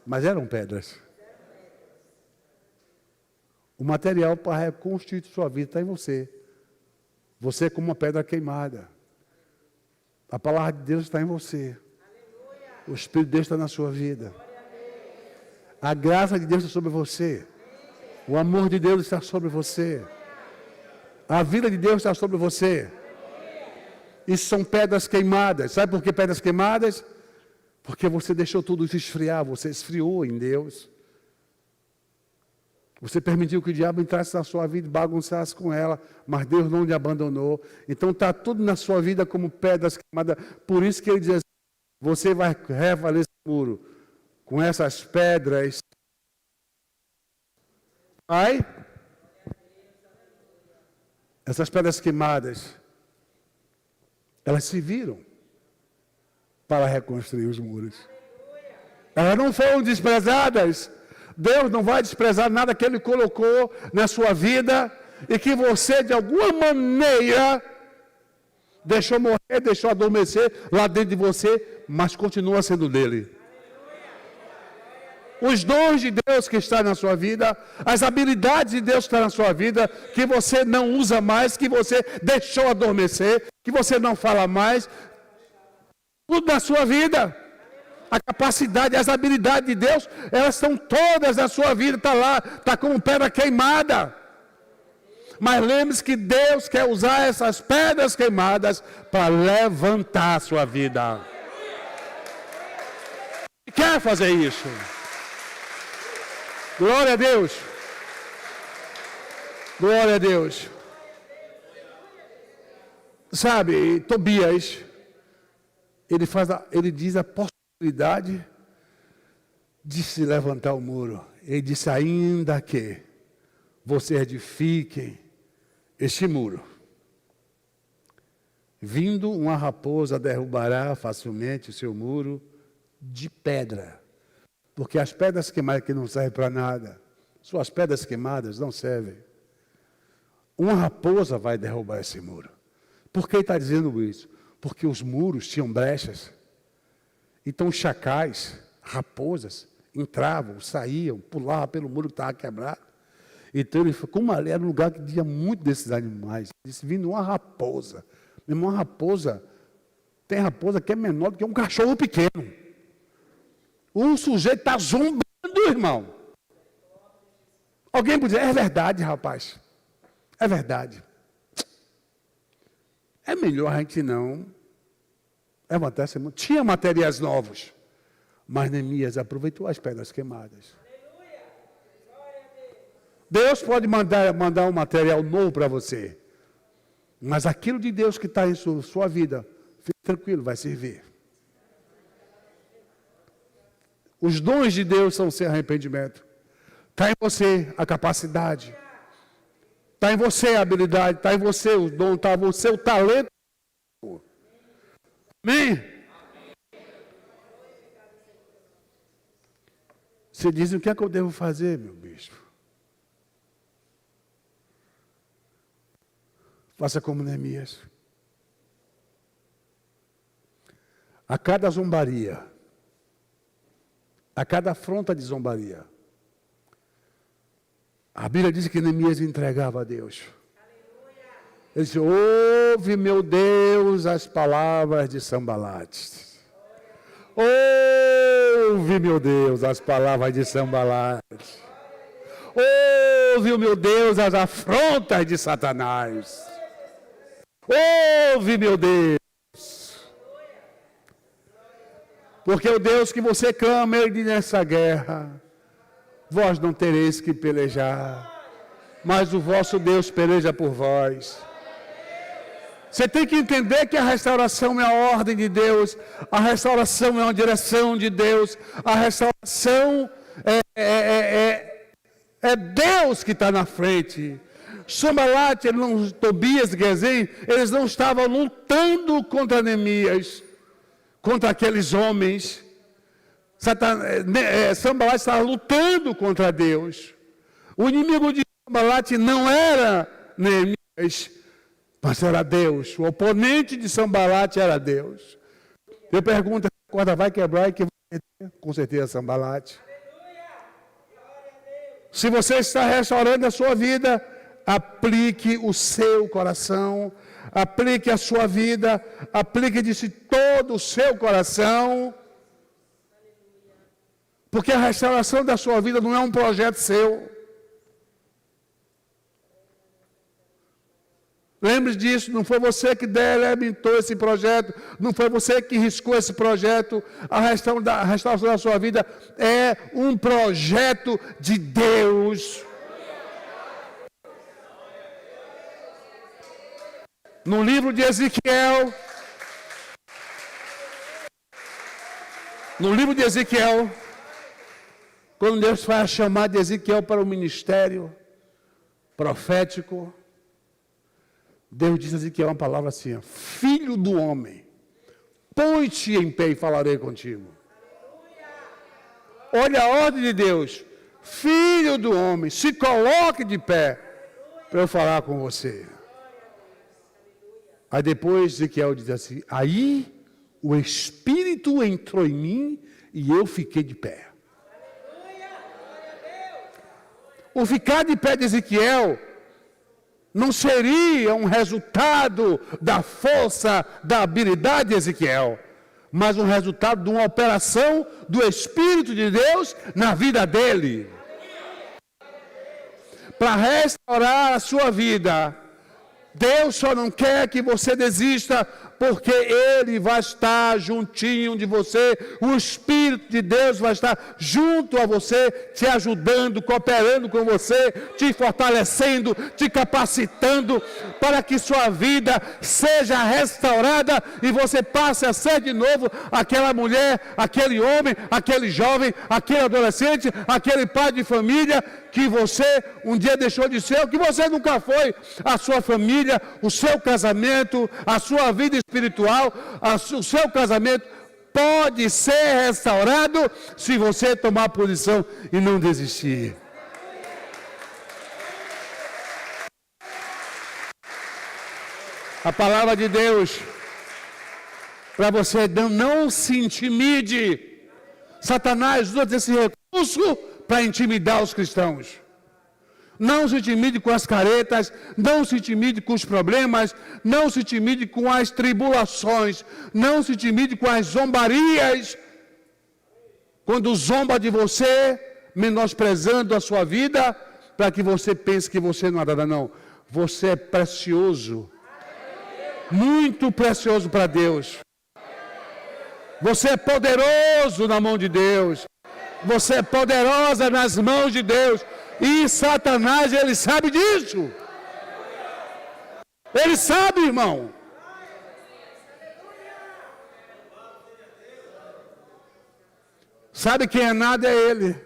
Mas eram pedras. O material para reconstruir sua vida está em você. Você é como uma pedra queimada. A palavra de Deus está em você. O Espírito de Deus está na sua vida. A graça de Deus está sobre você. O amor de Deus está sobre você. A vida de Deus está sobre você. Isso são pedras queimadas. Sabe por que pedras queimadas? Porque você deixou tudo isso esfriar. Você esfriou em Deus. Você permitiu que o diabo entrasse na sua vida e bagunçasse com ela, mas Deus não lhe abandonou. Então está tudo na sua vida como pedras queimadas. Por isso que ele diz assim, você vai refazer esse muro com essas pedras. Vai? Essas pedras queimadas, elas se viram para reconstruir os muros. Elas não foram desprezadas. Deus não vai desprezar nada que Ele colocou na sua vida e que você, de alguma maneira, deixou morrer, deixou adormecer lá dentro de você, mas continua sendo dele. Os dons de Deus que estão na sua vida, as habilidades de Deus que estão na sua vida, que você não usa mais, que você deixou adormecer, que você não fala mais, tudo na sua vida. A capacidade, as habilidades de Deus, elas estão todas na sua vida, está lá, está como pedra queimada. Mas lembre-se que Deus quer usar essas pedras queimadas para levantar a sua vida. E quer fazer isso. Glória a Deus. Glória a Deus. Sabe, Tobias, ele diz a possibilidade de se levantar o muro. Ele disse, ainda que vocês edifiquem este muro, vindo uma raposa derrubará facilmente o seu muro de pedra. Porque as pedras queimadas que não servem para nada, suas pedras queimadas não servem. Uma raposa vai derrubar esse muro. Por que ele está dizendo isso? Porque os muros tinham brechas. Então os chacais, raposas, entravam, saíam, pulavam pelo muro que estava quebrado. Então ele falou, como ali era um lugar que tinha muito desses animais. Ele disse, vindo uma raposa. Meu irmão, uma raposa, tem raposa que é menor do que um cachorro pequeno. O sujeito está zombando, irmão. Alguém pode dizer, é verdade, rapaz. É verdade. É melhor a gente não levantar esse mundo. Tinha materiais novos, mas Neemias aproveitou as pedras queimadas. Deus pode mandar um material novo para você. Mas aquilo de Deus que está em sua vida, fique tranquilo, vai servir. Os dons de Deus são sem arrependimento. Está em você a capacidade. Está em você a habilidade. Está em você o dom. Está em você o talento. Amém? Você diz, o que é que eu devo fazer, meu bispo? Faça como Neemias. A cada zombaria, a cada afronta de zombaria, a Bíblia diz que Neemias entregava a Deus. Ele disse, ouve, meu Deus, as palavras de Sambalate. Ouve, meu Deus, as palavras de Sambalate. Ouve, meu Deus, as afrontas de Satanás. Ouve, meu Deus. Porque o Deus que você clama, ele diz nessa guerra, vós não tereis que pelejar, mas o vosso Deus peleja por vós. Você tem que entender que a restauração é a ordem de Deus, a restauração é uma direção de Deus, a restauração é Deus que está na frente. Sambalate, Tobias e Gesem, eles não estavam lutando contra Neemias, contra aqueles homens. Sambalate estava lutando contra Deus. O inimigo de Sambalate não era Neemias, mas era Deus. O oponente de Sambalate era Deus. Eu pergunto, a corda vai quebrar e quem vai perder? Com certeza Sambalate. Se você está restaurando a sua vida, aplique o seu coração, aplique a sua vida, aplique de si todo o seu coração, porque a restauração da sua vida não é um projeto seu. Lembre disso, não foi você que delimitou esse projeto, não foi você que riscou esse projeto. A restauração da sua vida é um projeto de Deus. No livro de Ezequiel, quando Deus vai chamar de Ezequiel para o ministério profético, Deus diz a Ezequiel uma palavra assim, filho do homem, põe-te em pé e falarei contigo. Olha a ordem de Deus, filho do homem, se coloque de pé para eu falar com você. Aí depois Ezequiel diz assim, aí o Espírito entrou em mim e eu fiquei de pé. O ficar de pé de Ezequiel não seria um resultado da força, da habilidade de Ezequiel, mas um resultado de uma operação do Espírito de Deus na vida dele. Para restaurar a sua vida, Deus só não quer que você desista, porque Ele vai estar juntinho de você, o Espírito de Deus vai estar junto a você, te ajudando, cooperando com você, te fortalecendo, te capacitando, para que sua vida seja restaurada e você passe a ser de novo aquela mulher, aquele homem, aquele jovem, aquele adolescente, aquele pai de família, que você um dia deixou de ser, o que você nunca foi, a sua família, o seu casamento, a sua vida espiritual, o seu casamento pode ser restaurado se você tomar posição e não desistir. A palavra de Deus, para você não se intimide. Satanás usa esse recurso para intimidar os cristãos. Não se intimide com as caretas, não se intimide com os problemas, não se intimide com as tribulações, não se intimide com as zombarias. Quando zomba de você, menosprezando a sua vida, para que você pense que você não é nada, não. Você é precioso, muito precioso para Deus. Você é poderoso na mão de Deus. Você é poderosa nas mãos de Deus. E Satanás, ele sabe disso. Ele sabe, irmão. Sabe quem é nada é ele.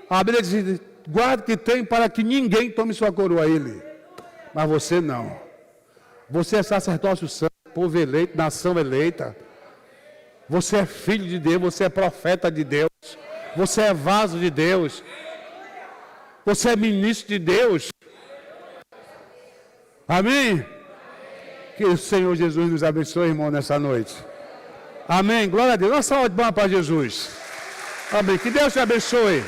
A Bíblia diz, guarda o que tem para que ninguém tome sua coroa a ele. Mas você não. Você é sacerdócio santo, povo eleito, nação eleita. Você é filho de Deus, você é profeta de Deus. Você é vaso de Deus. Você é ministro de Deus. Amém? Que o Senhor Jesus nos abençoe, irmão, nessa noite. Amém. Glória a Deus. Uma salva de palmas para Jesus. Amém. Que Deus te abençoe.